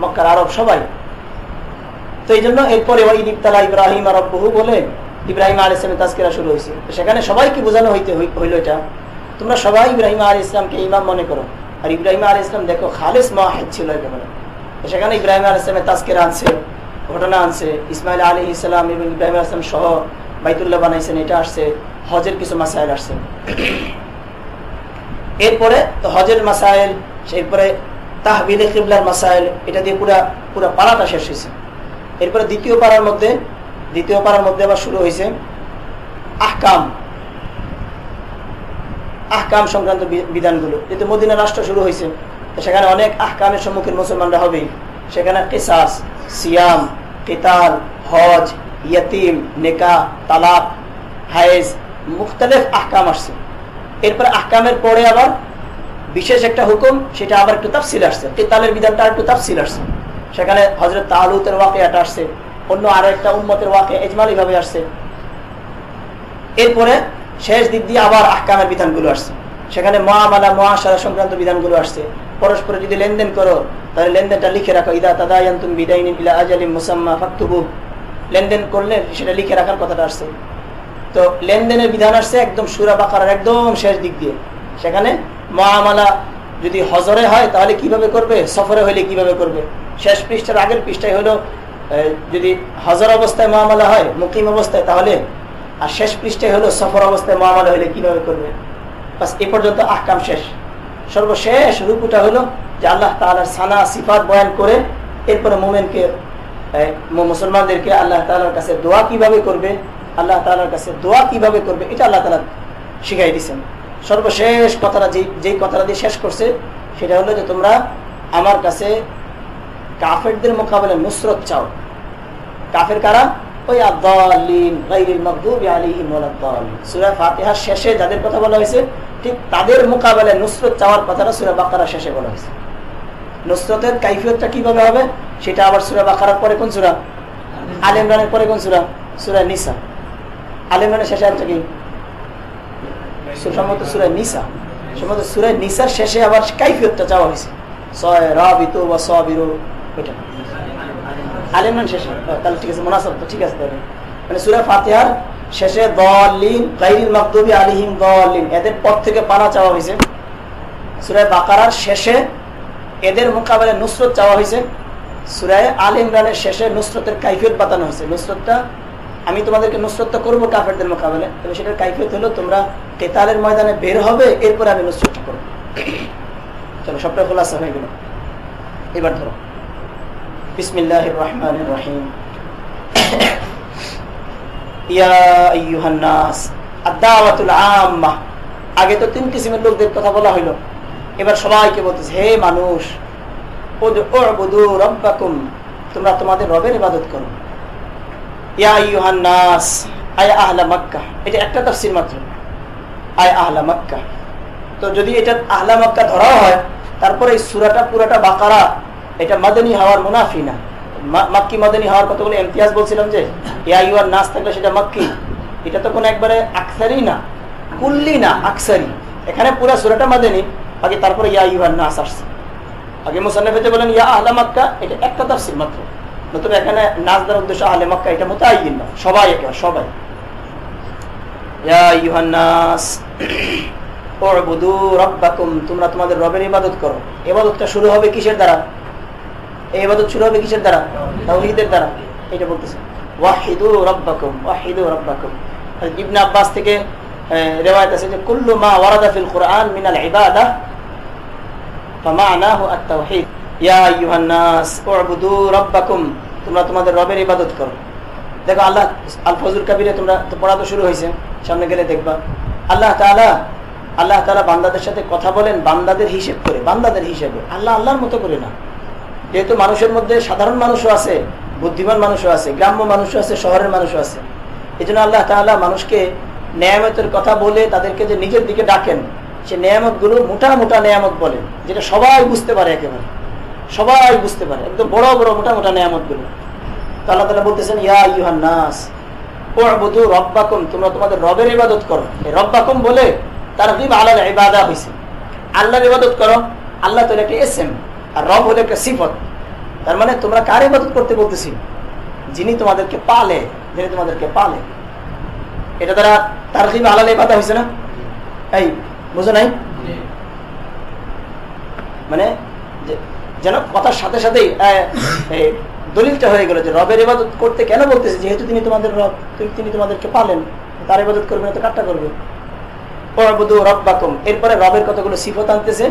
মক্কার আরব সবাই। তো এই জন্য এরপরে ওয়াইদ ইবতালা ইব্রাহিম রাব্বুহু বলে ইব্রাহিম আলাইহিস সালামের তাজকিরা শুরু হয়েছে। সেখানে সবাইকে বোঝানো হইল এটা, তোমরা সবাই ইব্রাহিম আলাইহিস সালামকে ইমাম মনে করো। আর ইব্রাহিম আলাইহিস সালাম দেখো খালিস মুওয়াহিদ ছিল একেবারে। তো সেখানে ইব্রাহিম আলাইহিস সালামের তাজকিরা আনছে, ঘটনা আনছে, ইসমাইল আলাইহিস সালাম এবং ইব্রাহিম আলাইহিস সালাম সহ বাইতুল্লাহ বানাইছেন, এটা আসছে। হজের কিছু মাসাইল আসছে। এরপরে তো হজের মাসাইল, এরপরে তাহবিলে কিবলার মাসাইল, এটা দিয়ে পুরা পাড়াটা শেষ হয়েছে। এরপরে দ্বিতীয় পাড়ার মধ্যে আবার শুরু হয়েছে আহকাম সংক্রান্ত বিধানগুলো। যেহেতু মদিনা রাষ্ট্র শুরু হয়েছে, সেখানে অনেক আহকামের সম্মুখীন মুসলমানরা হবে। সেখানে কিসাস, সিয়াম, কিতাল, হজ, ইয়াতিম, নিকাহ, তালাক, হায়েজ, মুখতালিফ আহকাম আসছে। এরপর আহকামের পরে আবার বিশেষ একটা হুকুম, সেটা আবার একটু তাফসিল আসছে। কিতালের বিধানটা একটু তাফসিল আসছে। সেখানে হযরত তালুতের ওয়াকিয়াটা আসছে, অন্য আরো একটা উম্মতের ওয়াকিয়া ইজমালি ভাবে আসছে। এরপরে শেষ দিক দিয়ে আবার আহকামের বিধানগুলো আসছে। সেখানে মুআমালা, মুআশারা সংক্রান্ত বিধানগুলো আসছে। পরস্পর যদি লেনদেন করো তাহলে লেনদেনটা লিখে রাখো, ইদা তাদায়ানতুম বিদাইনিন ইলা আজালিন মুসাম্মা ফাকতুবু, লেনদেন করলে সেটা লিখে রাখার কথাটা আসছে। তো লেনদেনের বিধান আসছে একদম সূরা বাকারার একদম শেষ দিক দিয়ে। সেখানে মুআমালা যদি হজরে হয় তাহলে কিভাবে করবে, সফরে হইলে কিভাবে করবে। শেষ পৃষ্ঠার আগের পৃষ্ঠায় হলো যদি হজর অবস্থায় মুআমালা হয়, মুকিম অবস্থায় তাহলে, আর শেষ পৃষ্ঠায় হলো সফর অবস্থায় মুআমালা হইলে কিভাবে করবে। বাস এ পর্যন্ত আহকাম শেষ। সর্বশেষ রুকুটা হলো যে আল্লাহ তাআলার সানা সিফাত বয়ান করে এরপরে মুমিনকে, মুসলমানদেরকে আল্লাহ তাআলার কাছে দোয়া কিভাবে করবে, এটা আল্লাহ তাআলা শিখাই দিয়েছেন। সর্বশেষ কথাটা যেই কথাটা দিয়ে শেষ করছে সেটা হলো যে তোমরা আমার কাছে কাফেরদের মোকাবেলায় নুসরত চাও। কাফের কারা? ওই আদ-দাল্লিন গায়রিল মাগদুবি আলাইহিম ওয়ালাদ-দাল্লিন। সূরা ফাতিহার শেষে যাদের কথা বলা হয়েছে ঠিক তাদের মোকাবেলায় নুসরত চাওয়ার কথাটা সূরা বাকারার শেষে বলা হয়েছে। নুসরতের কাইফিয়তটা কিভাবে হবে সেটা আবার সূরা বাকারার পরে কোন সূরা? আলে ইমরানের পরে কোন সূরা? সূরা নিসা। আলে ইমরানের শেষে আছে কি? সম্ভবত সূরা নিসা। সম্ভবত সূরা নিসার শেষে আবার কাইফিয়তটা চাওয়া হয়েছে, সাবিতু ওয়া সাবিরু, ওইটা আলে ইমরান শেষে। তাহলে ঠিক আছে, মুনাসাব তো ঠিক আছে। তাহলে মানে সূরা ফাতিহার শেষে দাল্লিন গায়রিল মাগদুবি আলাইহিম দাল্লিন, এদের পথ থেকে পানা চাওয়া হয়েছে। সূরা বাকারার শেষে এদের মোকাবেলায় নুসরত চাওয়া হয়েছে। সূরা আলে ইমরানের শেষে নুসরতের কাইফিয়ত বাতানো হয়েছে। নুসরতটা আমি তোমাদেরকে নুসরতটা করবো কাফেরদের মোকাবেলায়, তবে সেটার কাইফিয়ত হলো তোমরা কিতালের ময়দানে বের হবে, এরপরে আমি নুসরতটা করবো। চলো সবটা খোলাসা হয়ে গেল। এবার ধরো বিসমিল্লাহির রহমানির রহিম। ইয়া আইয়ুহান নাস, আদ-দাওয়াতুল আম্মাহ। আগে তো 3 কিসিমের লোকদের কথা বলা হলো, এবার সবাইকে বলতেছে হে মানুষ, উবুদু রাব্বাকুম, তোমরা তোমাদের রবের ইবাদত করো। ইয়া আইয়ুহান নাস, আয় আহলা মক্কা, এটা একটা তাফসীর মাত্র, আয় আহলা মক্কা। তো যদি এটা আহলা মক্কা ধরা হয়, তারপরে এই সূরাটা পুরাটা বাকারা এটা মাদানী হওয়ার মুনাফি না। মাক্কি মাদানী হওয়ার কতগুলো ইমতিয়াজ বলছিলাম যে ইয়া আইয়ুহান নাস থাকলে সেটা মাক্কি, এটা তো কোনো একবারে আকসারি না, কুল্লি না, আকসারি। এখানে পুরো সূরাটা মাদানী, আগে তারপরে ইয়া আইয়ুহান নাস আসছে। আগে মুসান্নিফে বলেন ইয়া আহলা মক্কা, এটা একটা তাফসীর মাত্র। নতুন এখানে নাস দেওয়ার উদ্দেশ্য আহলে মক্কা, এটা মুতাআয়্যিন না, সবাই একেবারে সবাই। ইয়া আইয়ুহান নাস উবুদু রাব্বাকুম, তোমরা তোমাদের রবের ইবাদত করো। ইবাদতটা শুরু হবে কিসের দ্বারা? এই ইবাদত শুরু হবে কিসের দ্বারা? তাওহীদের দ্বারা। এটা বলতেছে ওয়াহিদু রাব্বাকুম, ওয়াহিদু রাব্বাকুম। ইবনে আব্বাস থেকে রিওয়ায়াত আছে যে কুল্লু মা ওয়ারাদা ফিল কুরআন মিনাল ইবাদাহ ফামানাহু আত-তাওহীদ। ইয়া আইয়ুহান নাস উবুদু রাব্বাকুম, তোমরা তোমাদের রবের ইবাদত করো। দেখো আল্লাহ আল ফজল কবিরে তোমরা তো পড়া তো শুরু হয়েছে, সামনে গেলে দেখবা আল্লাহ তাআলা বান্দাদের সাথে কথা বলেন বান্দাদের হিসেব করে, বান্দাদের হিসেবে, আল্লাহর মতো করে না। যেহেতু মানুষের মধ্যে সাধারণ মানুষও আছে, বুদ্ধিমান মানুষও আছে, গ্রাম্য মানুষও আছে, শহরের মানুষও আছে। এই জন্য আল্লাহ তাআলা মানুষকে নেয়ামতের কথা বলে তাদেরকে যে নিজের দিকে ডাকেন, সে নেয়ামত গুলো মোটা মোটা নেয়ামত বলেন, যেটা সবাই বুঝতে পারে, একেবারে সবাই বুঝতে পারে, একদম বড় বড় মোটা মোটা নেয়ামত গুলো। তো আল্লাহ তাআলা বলতেছেন ইয়া আইয়ুহান নাস উবুদু রাব্বাকুম, তোমরা তোমাদের রবের ইবাদত করো। এই রাব্বাকুম বলে তারগীব আলাল ইবাদা হইছে, আল্লাহর ইবাদত করো। আল্লাহ তো একটা ইসম, আর রব হলো একটা সিফত। তার মানে তোমরা কার ইবাদত করতে বলতেছি? যিনি তোমাদেরকে পালে, যিনি তোমাদেরকে পালে। এটা দ্বারা তারগীব আলাল ইবাদা হইছে না? এই বুঝো নাই? মানে যেন কথার সাথে সাথেই দলিলটা হয়ে গেল যে রবের ইবাদত করতে কেন বলতেছে, যেহেতু তিনি তোমাদের রব, তিনি তোমাদেরকে পালেন, তার ইবাদত করবে না তো কারটা করবে? উবুদু রাব্বাকুম, এরপরে রবের কতগুলো সিফত আনতেছে,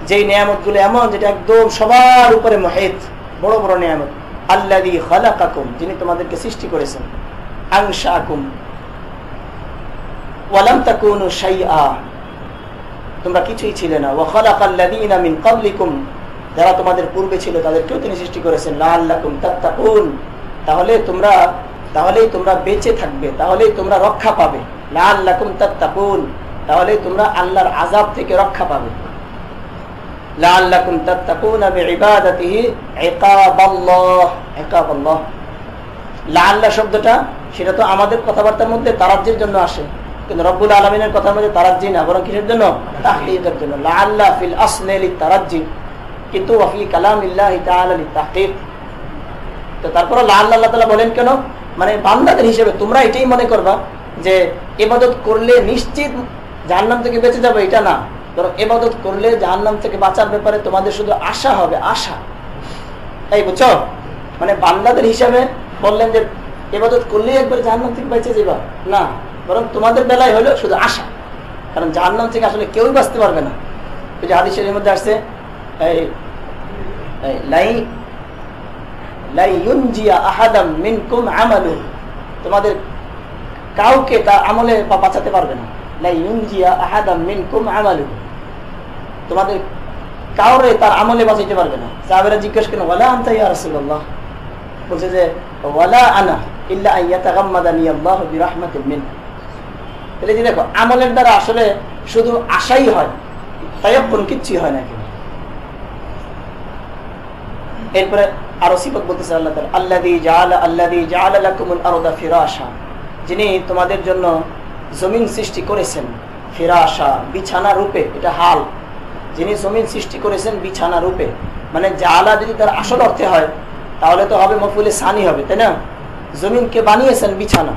যেই নিয়ামত গুলো এমন যেটা একদম সবার উপরে মুহিত, বড় বড় নিয়ামত। আল্লাযী খালাকাকুম, যিনি তোমাদেরকে সৃষ্টি করেছেন। আনশাকুম ওয়া লাম তাকুনু শাইআ, তোমরা কিছুই ছিলে না। ওয়া খালাকাল্লাযীনা মিন ক্বাবলিকুম, যারা তোমাদের পূর্বে ছিল তাদেরকেও তিনি সৃষ্টি করেছেন। লাআল্লাকুম তাত্তাকুন, তাহলেই তোমরা বেঁচে থাকবে, তাহলেই তোমরা রক্ষা পাবে। লাআল্লাকুম তাত্তাকুন, তাহলেই তোমরা আল্লাহর আযাব থেকে রক্ষা পাবে। লাআল্লাকুম তাত্তাকুনা বিইবাদাতিহি ইকাবাল্লাহ, ইকাবাল্লাহ। লাআল্লাহ শব্দটা সেটা তো আমাদের কথাবার্তার মধ্যে তারাজ্জির জন্য আসে, কিন্তু রব্বুল আলামিনের কথার মধ্যে তারাজ্জি না, বরং কিসের জন্য? তাহকীকের জন্য। লাআল্লাহ ফিল আসলি লিতারাজ্জি, কিন্তু ওয়া ফি কালামিল্লাহি তাআলা লিতাহকীক। তো তারপর আল্লাহ তাআলা বলেন কেন? মানে বান্দাদের হিসেবে তোমরা এটাই মনে করবা যে ইবাদত করলে নিশ্চিত জাহান্নাম থেকে বেঁচে যাবে, এটা না, বরং ইবাদত করলে জাহান্নাম থেকে বাঁচার ব্যাপারে তোমাদের শুধু আশা হবে, আশা। এই বুঝছো? মানে বান্দাদের হিসাবে বললেন যে ইবাদত করলেই একবার জাহান্নাম থেকে বেঁচে যাবা, না, বরং তোমাদের বেলায় হলো শুধু আশা। কারণ জাহান্নাম থেকে আসলে কেউই বাঁচতে পারবে না। ওই যে হাদিসের মধ্যে আসছে তোমাদের কাউকে তার আমলে বাঁচাতে পারবে না। তোমাদের কাউরে তার আমলে বাঁচাইতে পারবে না। সাহাবীরা জিজ্ঞেস করেন ওয়ালা আনতা ইয়া রাসূলুল্লাহ, বলছে যে ওয়ালা আনা ইল্লা আন ইয়াতাগাম্মাদানি আল্লাহু বিরাহমাতিন মিনহু। তাহলে যে দেখো আমলের দ্বারা আসলে শুধু আশাই হয়, তায়াক্কুন কিচ্ছুই হয় না। এরপরে আরো সিফত বলতেছে আল্লাহ তাআলা, আল্লাযী জাআলা লাকুমুল আরদা ফিরাশা, যিনি তোমাদের জন্য জমিন সৃষ্টি করেছেন। ফিরাশা, বিছানা রূপে, এটা হাল। যিনি জমিন সৃষ্টি করেছেন বিছানা রূপে, মানে জাআলা যদি তার আসল অর্থে হয় তাহলে তো হবে মফউলে সানি হবে, তাই না? জমিনকে বানিয়েছেন বিছানা,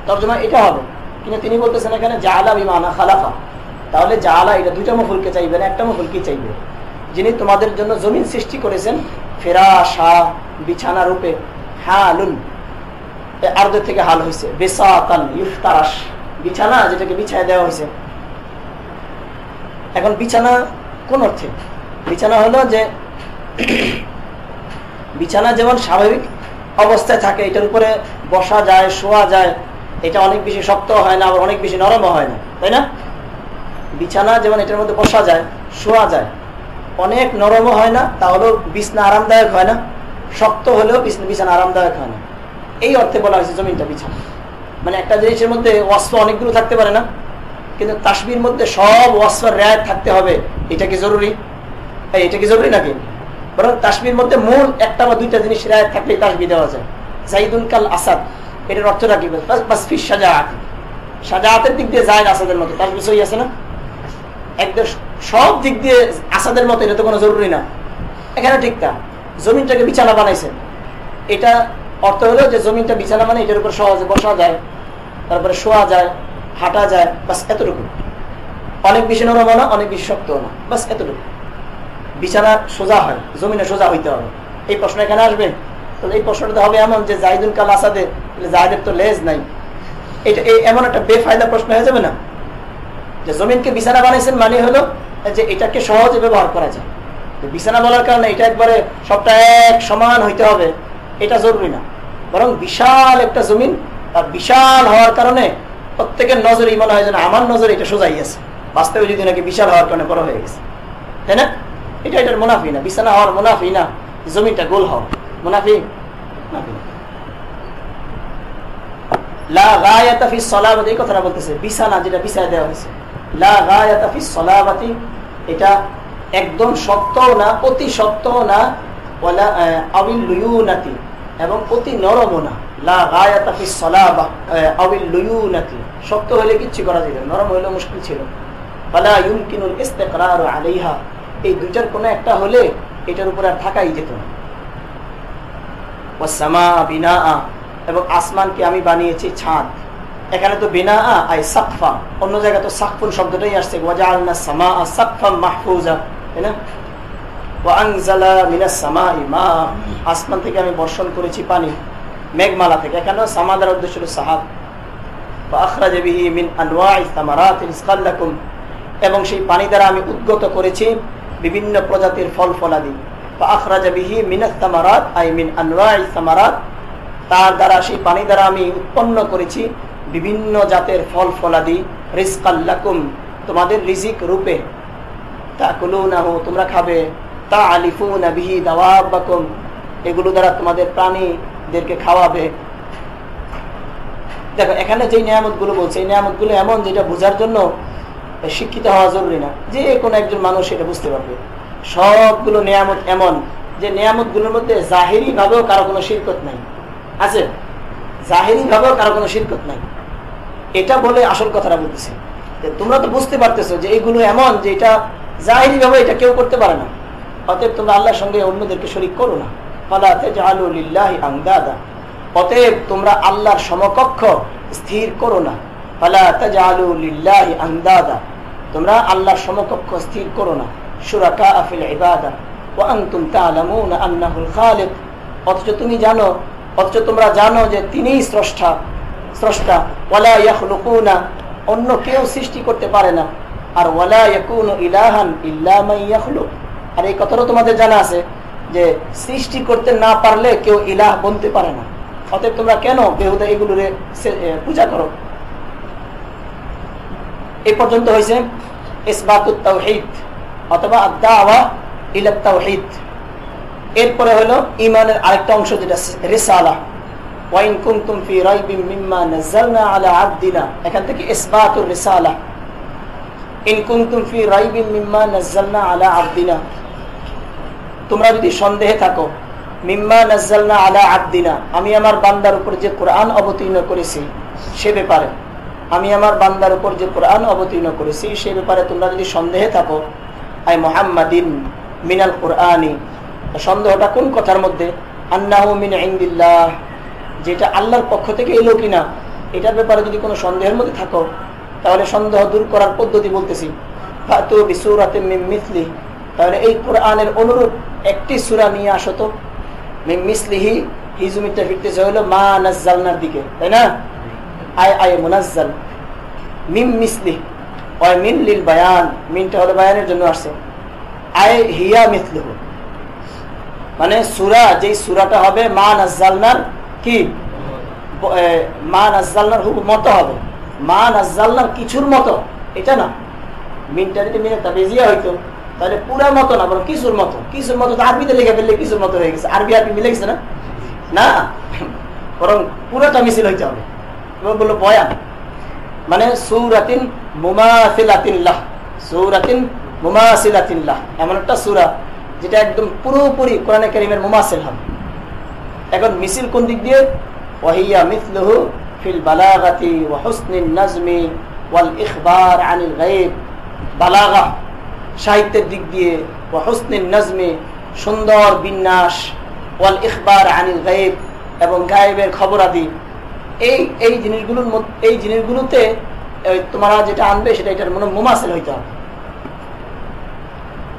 তরজমা এটা হবে। কিন্তু তিনি বলতেছেন এখানে জাআলা বিমানা খালাকা, তাহলে জাআলা এটা দুইটা মফউলকে চাইবে না, একটা মফউল কি চাইবে? যিনি তোমাদের জন্য জমিন সৃষ্টি করেছেন ফিরাশা, বিছানা রূপে। হালুন, আরদ থেকে হাল হয়েছে। বিসাতান ইফতারাশ, বিছানা যেটাকে বিছায় দেওয়া হয়েছে। এখন বিছানা কোন অর্থে? বিছানা হলো যে বিছানা যেমন স্বাভাবিক অবস্থায় থাকে, এটার উপরে বসা যায়, শোয়া যায়, এটা অনেক বেশি শক্ত হয় না, আবার অনেক বেশি নরমও হয় না, তাই না? বিছানা যেমন এটার মধ্যে বসা যায়, শোয়া যায়, অনেক নরমও হয় না, তাহলেও বিছানা আরামদায়ক হয় না, শক্ত হলেও বিছানা আরামদায়ক হয় না। এই অর্থে বলা হয়েছে জমিনটা বিছানা। মানে একটা জিনিসের মধ্যে ওয়াসফ অনেকগুলো থাকতে পারে না, কিন্তু তাসবির মধ্যে সব ওয়াসফের রেয়াত থাকতে হবে, এটা কি জরুরি? এটা কি জরুরি নাকি? বরং তাসবির মধ্যে মূল একটা বা দুইটা জিনিস রেয়াত থাকলে তাসবি দেওয়া যায়। জাইদুন কাল আসাদ, এটার অর্থটা কি? বাস ফিস সাজাআত, সাজাআতের দিক দিয়ে জায়েদ আসাদের মতো তাসবি সহি আছে না? একদম সব দিক দিয়ে আসাদের মতো, এটা তো কোনো জরুরি না। এখানে ঠিক তা, জমিনটাকে বিছানা বানাইছেন, এটা অর্থ হলো যে জমিনটা বিছানা মানে এটার উপর সহজে বসা যায়, তারপরে শোয়া যায়, হাঁটা যায়, বাস এতটুকু। অনেক বেশি নরম না, অনেক বেশি শক্ত না, বাস এতটুকু। বিছানা সোজা হয়, জমিনে সোজা হইতে হবে। এই প্রশ্ন এখানে আসবে, তাহলে এই প্রশ্নটা হবে এমন যে জাহিদুল কাল আসাদে, জাহিদের তো লেজ নাই, এটা এমন একটা বেফায়দা প্রশ্ন হয়ে যাবে না? যে জমিনকে বিছানা বানাইছেন মানে হলো যে এটাকে সহজে ব্যবহার করা যায়। বিছানা বলার কারণে এটা একবারে সবটা এক সমান হইতে হবে, এটা জরুরি না। বরং বিশাল একটা জমিন, আর বিশাল হওয়ার কারণে প্রত্যেকের নজরেই মনে হয় যেন আমার নজরে এটা সোজাই আছে, বাস্তবে যদি নাকি বিশাল হওয়ার কারণে বড় হয়ে গেছে, তাই না? এটা এটার মুনাফি না, বিছানা হওয়ার মুনাফি না, জমিনটা গোল হওয়া মুনাফি। লা গায়াতা ফিস সলাবাতি, এই কথাটা বলতেছে, বিছানা যেটা বিছায় দেওয়া হয়েছে, লা গায়াতা ফিস সলাবাতি, এটা একদম শক্তও না, অতি শক্তও না, ওয়ালা আবিল লুয়ুনাতি, এবং অতি নরমও না। লা গায়াতা ফিস সলাবা আবিল লুয়ুনাতি, শক্ত হলে কিচ্ছু করা যেত, নরম হলে মুশকিল ছিল। ফালা ইউমকিনুল ইস্তিকরারু আলাইহা, এই দুইটার কোনো একটা হলে এটার উপরে আর থাকাই যেত না। ওয়াস সামা বিনাআ, এবং আসমানকে আমি বানিয়েছি ছাদ। এখানে তো বিনা আই সাকফা, অন্য জায়গায় তো সাকফুন শব্দটাই আসছে, ওয়াজআলনা সামাআ সাকফাম মাহফুজা, তাই না? ওয়া আনজালা মিনাস সামাই মা, আসমান থেকে আমি বর্ষণ করেছি পানি, মেঘমালা থেকে। এখানেও সামাদার উদ্দেশ্য হলো সাহাব। ওয়া আখরাজা বিহি মিন আনওয়াই সামারাতিন রিজকাল লাকুম, এবং সেই পানি দ্বারা আমি উদ্গত করেছি বিভিন্ন প্রজাতির ফল ফলাদি। ওয়া আখরাজা বিহি মিনাস সামারাত আই মিন আনওয়াই সামারাত, তার দ্বারা সেই পানি দ্বারা আমি উৎপন্ন করেছি বিভিন্ন জাতের ফল ফলাদি, রিজকাল লাকুম, তোমাদের রিজিক রূপে। তাকুলুনাহু, তোমরা খাবে, তাআলিফুনা বিহি দাওয়াবাকুম, এগুলো দ্বারা তোমাদের প্রাণীদেরকে খাওয়াবে। দেখো এখানে যে নিয়ামতগুলো বলছে, এই নিয়ামতগুলো এমন যেটা বোঝার জন্য শিক্ষিত হওয়া জরুরি না, যে কোনো একজন মানুষ এটা বুঝতে পারবে। সবগুলো নিয়ামত এমন যে নিয়ামতগুলোর মধ্যে জাহিরি ভাবেও কারো কোনো শিরকত নাই, আছে জাহিরি ভাবেও কারো কোনো শিরকত নাই। এটা বলে আসল কথাটা বলতেছে, তোমরা তো বুঝতে পারতেছো যে এইগুলো এমন যে এটা জাহিরি ভাবে এটা কেউ করতে পারে না, অতএব তোমরা আল্লাহর সঙ্গে অন্যদেরকে শরীক করো না। ফালা তাজআলু লিল্লাহি আনদাদা, অতএব তোমরা আল্লাহর সমকক্ষ স্থির করো না। ফালা তাজআলু লিল্লাহি আনদাদা, তোমরা আল্লাহর সমকক্ষ স্থির করো না। শুরাকা ফিল ইবাদা ওয়া আনতুম তা'লামুনা আন্নাহুল খালিক, অথচ তোমরা জানো যে তিনিই স্রষ্টা। ওয়ালা ইয়াখলুকুনা, অন্য কেউ সৃষ্টি করতে পারে না। আর ওয়ালা ইয়াকুনু ইলাহান ইল্লা মান ইয়াখলুক, আর এই কথাটাও তোমাদের জানা আছে যে সৃষ্টি করতে না পারলে কেউ ইলাহ বনতে পারে না। অতএব তোমরা কেন বেহুদা এগুলোর পূজা করো? এই পর্যন্ত হয়েছে ইসবাতুত তাওহীদ অথবা আদ-দাওয়া ইলা তাওহীদ। এরপরে হলো ঈমানের আরেকটা অংশ যেটা রিসালা। ওয়া ইন কুনতুম ফি রাইবিম মিম্মা নাযালনা আলা আবদিনা, এখান থেকে ইসবাতুর রিসালা। ইন কুনতুম ফি রাইবিম মিম্মা নাযালনা আলা আবদিনা, তোমরা যদি সন্দেহে থাকো, মিম্মা নাযালনা আলা আবদিনা, আমি আমার বান্দার উপর যে কোরআন অবতীর্ণ করেছি সে ব্যাপারে, আমি আমার বান্দার উপর যে কোরআন অবতীর্ণ করেছি সে ব্যাপারে তোমরা যদি সন্দেহে থাকো, আই মুহাম্মাদিন মিনাল কুরআনি, সন্দেহটা কোন কথার মধ্যে? আন্নাহু মিন ইনদিল্লাহ, যেটা আল্লাহর পক্ষ থেকে এলো কিনা, এটার ব্যাপারে যদি কোনো সন্দেহের মধ্যে থাকো, তাহলে সন্দেহ দূর করার পদ্ধতি বলতেছি। ফাতু বিসূরাতিন মিন মিসলি, তাহলে এই কোরআনের অনুরূপ একটি সূরা নিয়ে আসো তো। মিন মিসলিহি, হিজুমিটা ফিরতেছে হলো মা নাযালনার দিকে, তাই না? আয় মুনাজ্জাল, মিন মিসলি, ওই মিন লিল বায়ান, মিনটা হলো বায়ানের জন্য আসছে। আয় হিয়া মিথলুহু, মানে সূরা, যেই সূরাটা হবে মা নাযালনার কি মা নাযালনার মতো হবে, মা নাযালনার কিছুর মতো, এটা না। মিনটা যদি মিনে তাবিজিয়া হইতো তাহলে পুরা মতো না, বরং কিছুর মতো। কিছুর মতো তো আরবিতে লিখে ফেললে কিছুর মতো হয়ে গেছে, আরবি আরবি মিলে গেছে না, না, বরং পুরোটা মিছিল হইতে হবে। বললো বয়ান মানে সূরাতিন মুমাসিলাতিল্লাহ, সূরাতিন মুমাসিলাতিল্লাহ, এমন একটা সূরা যেটা একদম পুরোপুরি কোরআনে কারীমের মুমাসিল হবে। এখন মিছিল কোন দিক দিয়ে? ওয়াহিয়া মিথলুহু ফিল বালাগাতি ওয়া হুসনিন নাজমি ওয়াল ইখবার আনিল গায়ব, বালাগা সাহিত্যের দিক দিয়ে, ওয়া হুসনিন নাজমি সুন্দর বিন্যাস, ওয়াল ইখবার আনিল গায়ব এবং গায়েবের খবরাদি, এই জিনিসগুলোতে তোমরা যেটা আনবে সেটা এটার মনে মুমাসিল হইতে হবে।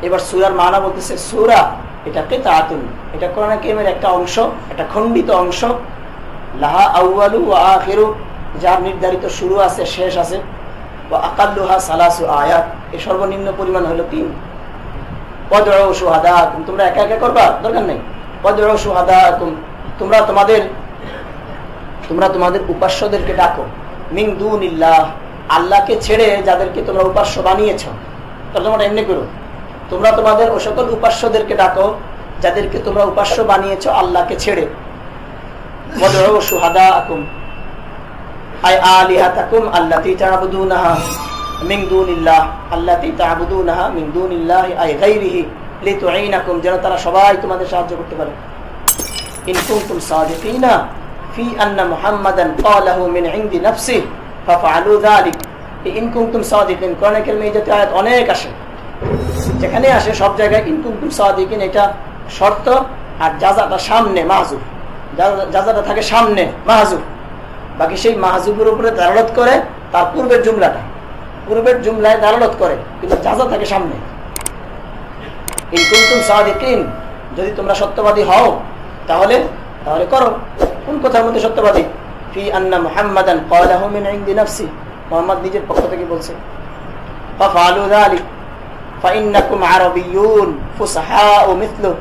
এবার সূরার মানা বলতেছে, সূরা এটা কিতাআতুন, এটা কোরআন কারীমের একটা অংশ, একটা খণ্ডিত অংশ, লাহা আউয়ালু ওয়া আখিরু, যার নির্ধারিত শুরু আছে শেষ আছে, ওয়া আকাল্লুহা সালাসু আয়াত, এর সর্বনিম্ন পরিমাণ হলো 3। ওয়াদউ শুহাদাকুম, তোমরা একা একা করবা, দরকার নেই। ওয়াদউ শুহাদাকুম, তোমরা তোমাদের উপাস্যদেরকে ডাকো, মিন দুনিল্লাহ, আল্লাহকে ছেড়ে যাদেরকে তোমরা উপাস্য বানিয়েছো, তর্জমাটা এমনি করো, তোমরা তোমাদের ও সকল উপাস্যদেরকে ডাকো যাদেরকে তোমরা উপাস্য বানিয়েছো আল্লাহকে ছেড়ে। ওয়াদউ শুহাদাকুম আই আলিহাতাকুম আল্লাতী তা'বুদুনাহা মিন দুনিল্লাহ, আল্লাতী তা'বুদুনাহা মিন দুনিল্লাহি আই গায়রিহি লিতুঈনাকুম, যেন তারা সবাই তোমাদের সাহায্য করতে পারে। ইন কুনতুম সাদিকিনা ফি আন্না মুহাম্মাদান ক্বালাহু মিন ইনদি নাফসিহি ফাফআলু যালিক। ইন কুনতুম সাদিকিন, কোরআনে কারীমে এই জাতীয় আয়াত অনেক আসে, যেখানে আসে সব জায়গায় ইন কুনতুম সাদিকিন এটা শর্ত, আর জাযাটা সামনে মাহযুফ, জাযাটা থাকে সামনে মাহযুফ, বাকি সেই মাহযুফের উপরে দালালত করে তার পূর্বের জুমলায় দালালত করে, কিন্তু জাযা থাকে সামনে। ইন কুনতুম সাদিকিন, যদি তোমরা সত্যবাদী হও তাহলে করো। কোন কথার মধ্যে সত্যবাদী? ফি আন্না মুহাম্মাদান ক্বালাহু মিন ইনদি নাফসি, মুহাম্মদ নিজের পক্ষ থেকে বলছে। ফাফআলু যালিক ফাইন্নাকুম আরাবিয়্যুন ফুসাহাউ মিথলু,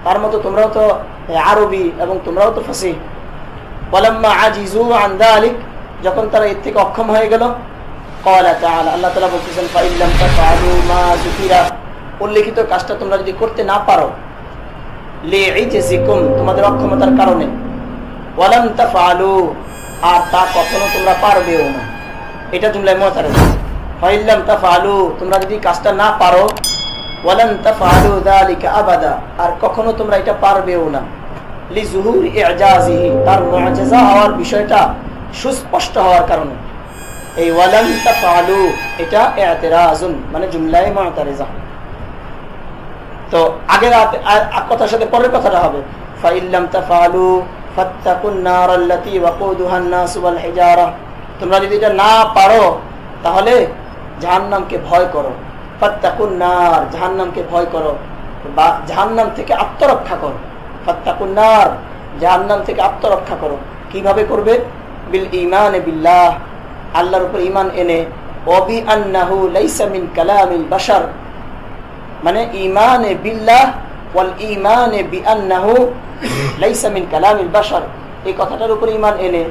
তার মতো তোমরাও তো আরবি এবং তোমরাও তো ফাসিহ। ওয়ালাম্মা আজিজু আন যালিক, যখন তারা এর থেকে অক্ষম হয়ে গেল, ক্বালা তাআলা, আল্লাহ তাআলা বলতেছেন, ফাইল্লাম তাফআলু মা যুকিরা, উল্লেখিত কাজটা তোমরা যদি করতে না পারো, লিইজিকুম, তোমাদের অক্ষমতার কারণে, ওয়ালাম তাফআলু, আর তা কখনো তোমরা পারবেও না, এটা জুমলায় মুতারাদ। ফাইল্লাম তাফআলু, তোমরা যদি কাজটা না পারো, ওয়ালান তাফআলু যালিকা আবাদা, আর কখনো তোমরা এটা পারবেও না, লিজুহুরি ইজাজিহি, তার মুআজিজা হওয়ার বিষয়টা সুস্পষ্ট হওয়ার কারণে। এই ওয়ালান তাফআলু এটা ইতিরাজুন, মানে জুমলায় মুতারিজা। তো আগের কথার সাথে পরের কথাটা হবে, ফাইল্লাম তাফআলু ফাত্তাকুন নারাল্লাতী ওয়াকুদুহান নাস ওয়াল হিজারা, তোমরা যদি এটা না পারো তাহলে জাহান্নামকে ভয় করো। ফাত্তাকুন নার, জাহান্নামকে ভয় করো বা জাহান্নাম থেকে আত্মরক্ষা করো। ফাত্তাকুন নার, জাহান্নাম থেকে আত্মরক্ষা করো। কিভাবে করবে? বিল ঈমানে বিল্লাহ, আল্লাহর উপর ঈমান এনে, ওয়াবি আন্নাহু লাইসা মিন কালামিল বাশার, মানে ঈমানে বিল্লাহ ওয়াল ঈমানে বিআন্নাহু লাইসা মিন কালামিল বাশার, এই কথাটার উপর ঈমান এনে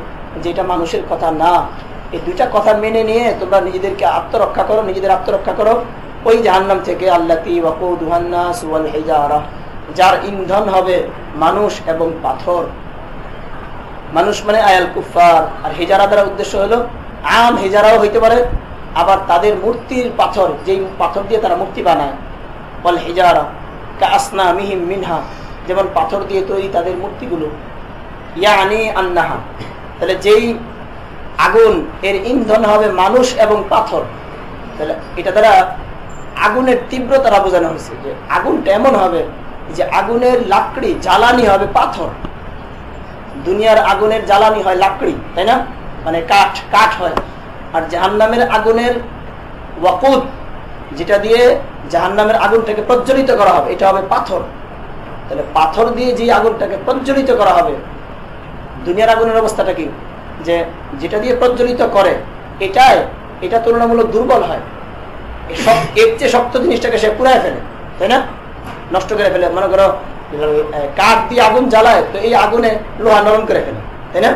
যেটা মানুষের কথা না, এই দুইটা কথা মেনে নিয়ে তোমরা নিজেদেরকে আত্মরক্ষা করো, নিজেদের আত্মরক্ষা করো ওই জাহান্নাম থেকে। আল্লাতী ওয়াকুদুহান নাস ওয়াল হিজারা, যার ইন্ধন হবে মানুষ এবং পাথর। মানুষ মানে আয়াল কুফার, আর হিজারা দ্বারা উদ্দেশ্য হলো আম হিজারাও হইতে পারে, আবার তাদের মূর্তির পাথর, যেই পাথর দিয়ে তারা মূর্তি বানায়, ওয়াল হিজারা কাসনামিহিম মিনহা, যেমন পাথর দিয়ে তৈরি তাদের মূর্তিগুলো। ইয়ানি আন্নাহা, তাহলে যেই আগুন এর ইন্ধন হবে মানুষ এবং পাথর, তাহলে এটা দ্বারা আগুনের তীব্রতা বোঝানো হয়েছে যে আগুনটা এমন হবে যে আগুনের লাকড়ি জ্বালানি হবে পাথর। দুনিয়ার আগুনের জ্বালানি হয় লাকড়ি, তাই না, মানে কাঠ হয়, আর জাহান্নামের আগুনের ওয়াকুদ, যেটা দিয়ে জাহান্নামের আগুনটাকে প্রজ্বলিত করা হবে, এটা হবে পাথর। তাহলে পাথর দিয়ে যে আগুনটাকে প্রজ্বলিত করা হবে, দুনিয়ার আগুনের অবস্থাটা কি, যে যেটা দিয়ে প্রজ্বলিত করে এটা তুলনামূলক দুর্বল হয়, এর চেয়ে শক্ত জিনিসটাকে সে পুরাই ফেলে, তাই না? নষ্ট করে ফেলে। মনে করো কাঠ দিয়ে আগুন জ্বালায়, তো এই আগুনে লোহা নরম করে ফেলে, তাই না?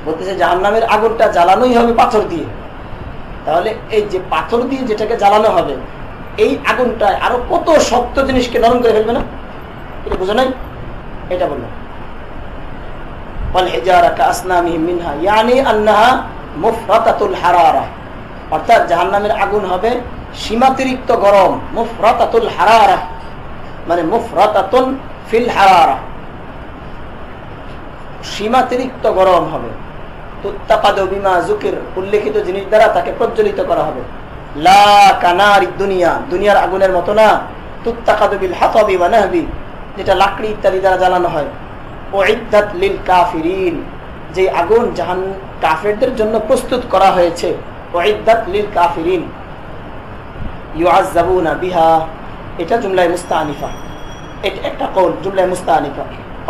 বলতেছে জাহান্নামের আগুনটা জ্বালানোই হবে পাথর দিয়ে। তাহলে এই যে পাথর দিয়ে যেটাকে জ্বালানো হবে, এই আগুনটা আরো কত শক্ত জিনিসকে নরম করে ফেলবে না? এটা বুঝো নাই? এটা বললো অর্থাৎ জাহান্নামের আগুন হবে সীমাতিরিক্ত গরম। মুফরাতাতুল হারারা মানে মুফরাতাতুন ফিল হারারা, সীমাতিরিক্ত গরম হবে। তুত্তাকাদু বিমা যুকির, উল্লেখিত জিনিস দ্বারা তাকে প্রজ্বলিত করা হবে। লা কানারিদ দুনিয়া, দুনিয়ার আগুনের মতো না। তুত্তাকাদু বিল হাতাবি ওয়া নাহবি, যেটা লাকড়ি ইত্যাদি দ্বারা জ্বালানো হয়। উইদ্দাত লিল কাফিরিন, যে আগুন কাফেরদের জন্য প্রস্তুত করা হয়েছে। উইদ্দাত লিল কাফিরিন ইউআযাবুনা বিহা, এটা জুমলায়ে মুস্তানিফা, এটা একটা কওল জুমলায়ে মুস্তানিফা।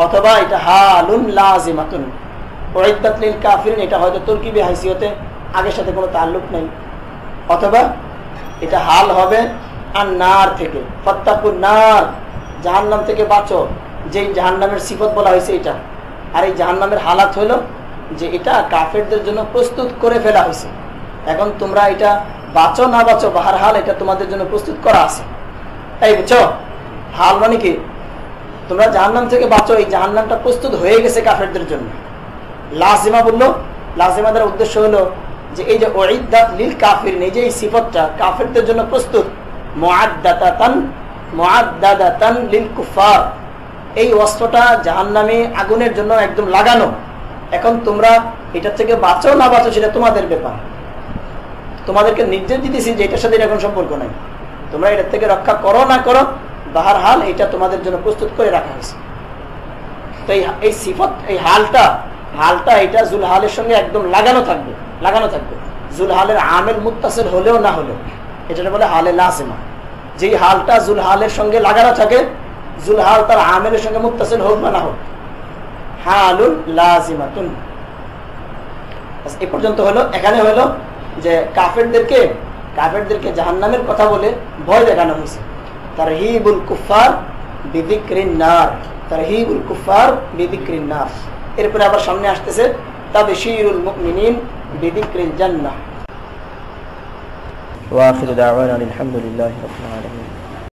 অথবা এটা হালুন লাজিমাতুন। উইদ্দাত লিল কাফিরিন এটা হয়তো তারকিবি হাইসিয়তে, আগের সাথে কোনো তাল্লুক নেই। অথবা এটা হাল হবে আন-নার থেকে, ফাত্তাকুন নার, জাহান্নাম থেকে বাঁচো। যে জাহান্নামের সিফত বলা হয়েছে এটা, আর এই জাহান্নামের হালাত হলো যে এটা কাফেরদের জন্য প্রস্তুত করে ফেলা হয়েছে। এখন তোমরা এটা বাঁচো না বাঁচো, বাহার হাল এটা তোমাদের জন্য প্রস্তুত করা আছে। এই বুঝছো? হাল মানে কি? তোমরা জাহান্নাম থেকে বাঁচো, এই জাহান্নামটা প্রস্তুত হয়ে গেছে কাফেরদের জন্য। লাজিমা বললো, লাজিমা দ্বারা উদ্দেশ্য হলো যে এই যে উইদ্দাত লিল কাফিরিন, এই যে এই সিফতটা কাফেরদের জন্য প্রস্তুত। মুআদ্দাদাতান লিল কুফার, এই অস্ত্রটা জাহান্নামে আগুনের জন্য একদম লাগানো। এখন তোমরা এটা থেকে বাঁচো না বাঁচো সেটা তোমাদের ব্যাপার। তোমাদেরকে নির্দেশ দিতেছি যে এটার সাথে এখন সম্পর্ক নাই, তোমরা এটার থেকে রক্ষা করো না করো, বাহার হাল এটা তোমাদের জন্য প্রস্তুত করে রাখা হয়েছে। তো এই সিফত, এই হালটা এটা জুলহালের সঙ্গে একদম লাগানো থাকবে। জুলহালের আমেল মুত্তাসিল হলেও না হলেও, এটা বলে হালে লাজিমা। যেই হালটা জুলহালের সঙ্গে লাগানো থাকে, জুলহাল তার আমেলের সঙ্গে মুত্তাসিল হোক বা না হোক, হালুন লাজিমাতুন। এ পর্যন্ত হলো। এখানে হলো যে কাফেরদেরকে জাহান্নামের কথা বলে ভয় দেখানো হয়েছে। তারহিবুল কুফার বিযিকরিন নার, তারহিবুল কুফার বিযিকরিন নার। এরপরে আবার সামনে আসতেছে তাবশীরুল মুমিনিন বিযিকরিল জান্নাহ। ওয়া আখিরু দাওয়ানা আলহামদুলিল্লাহি রাব্বিল আলামিন।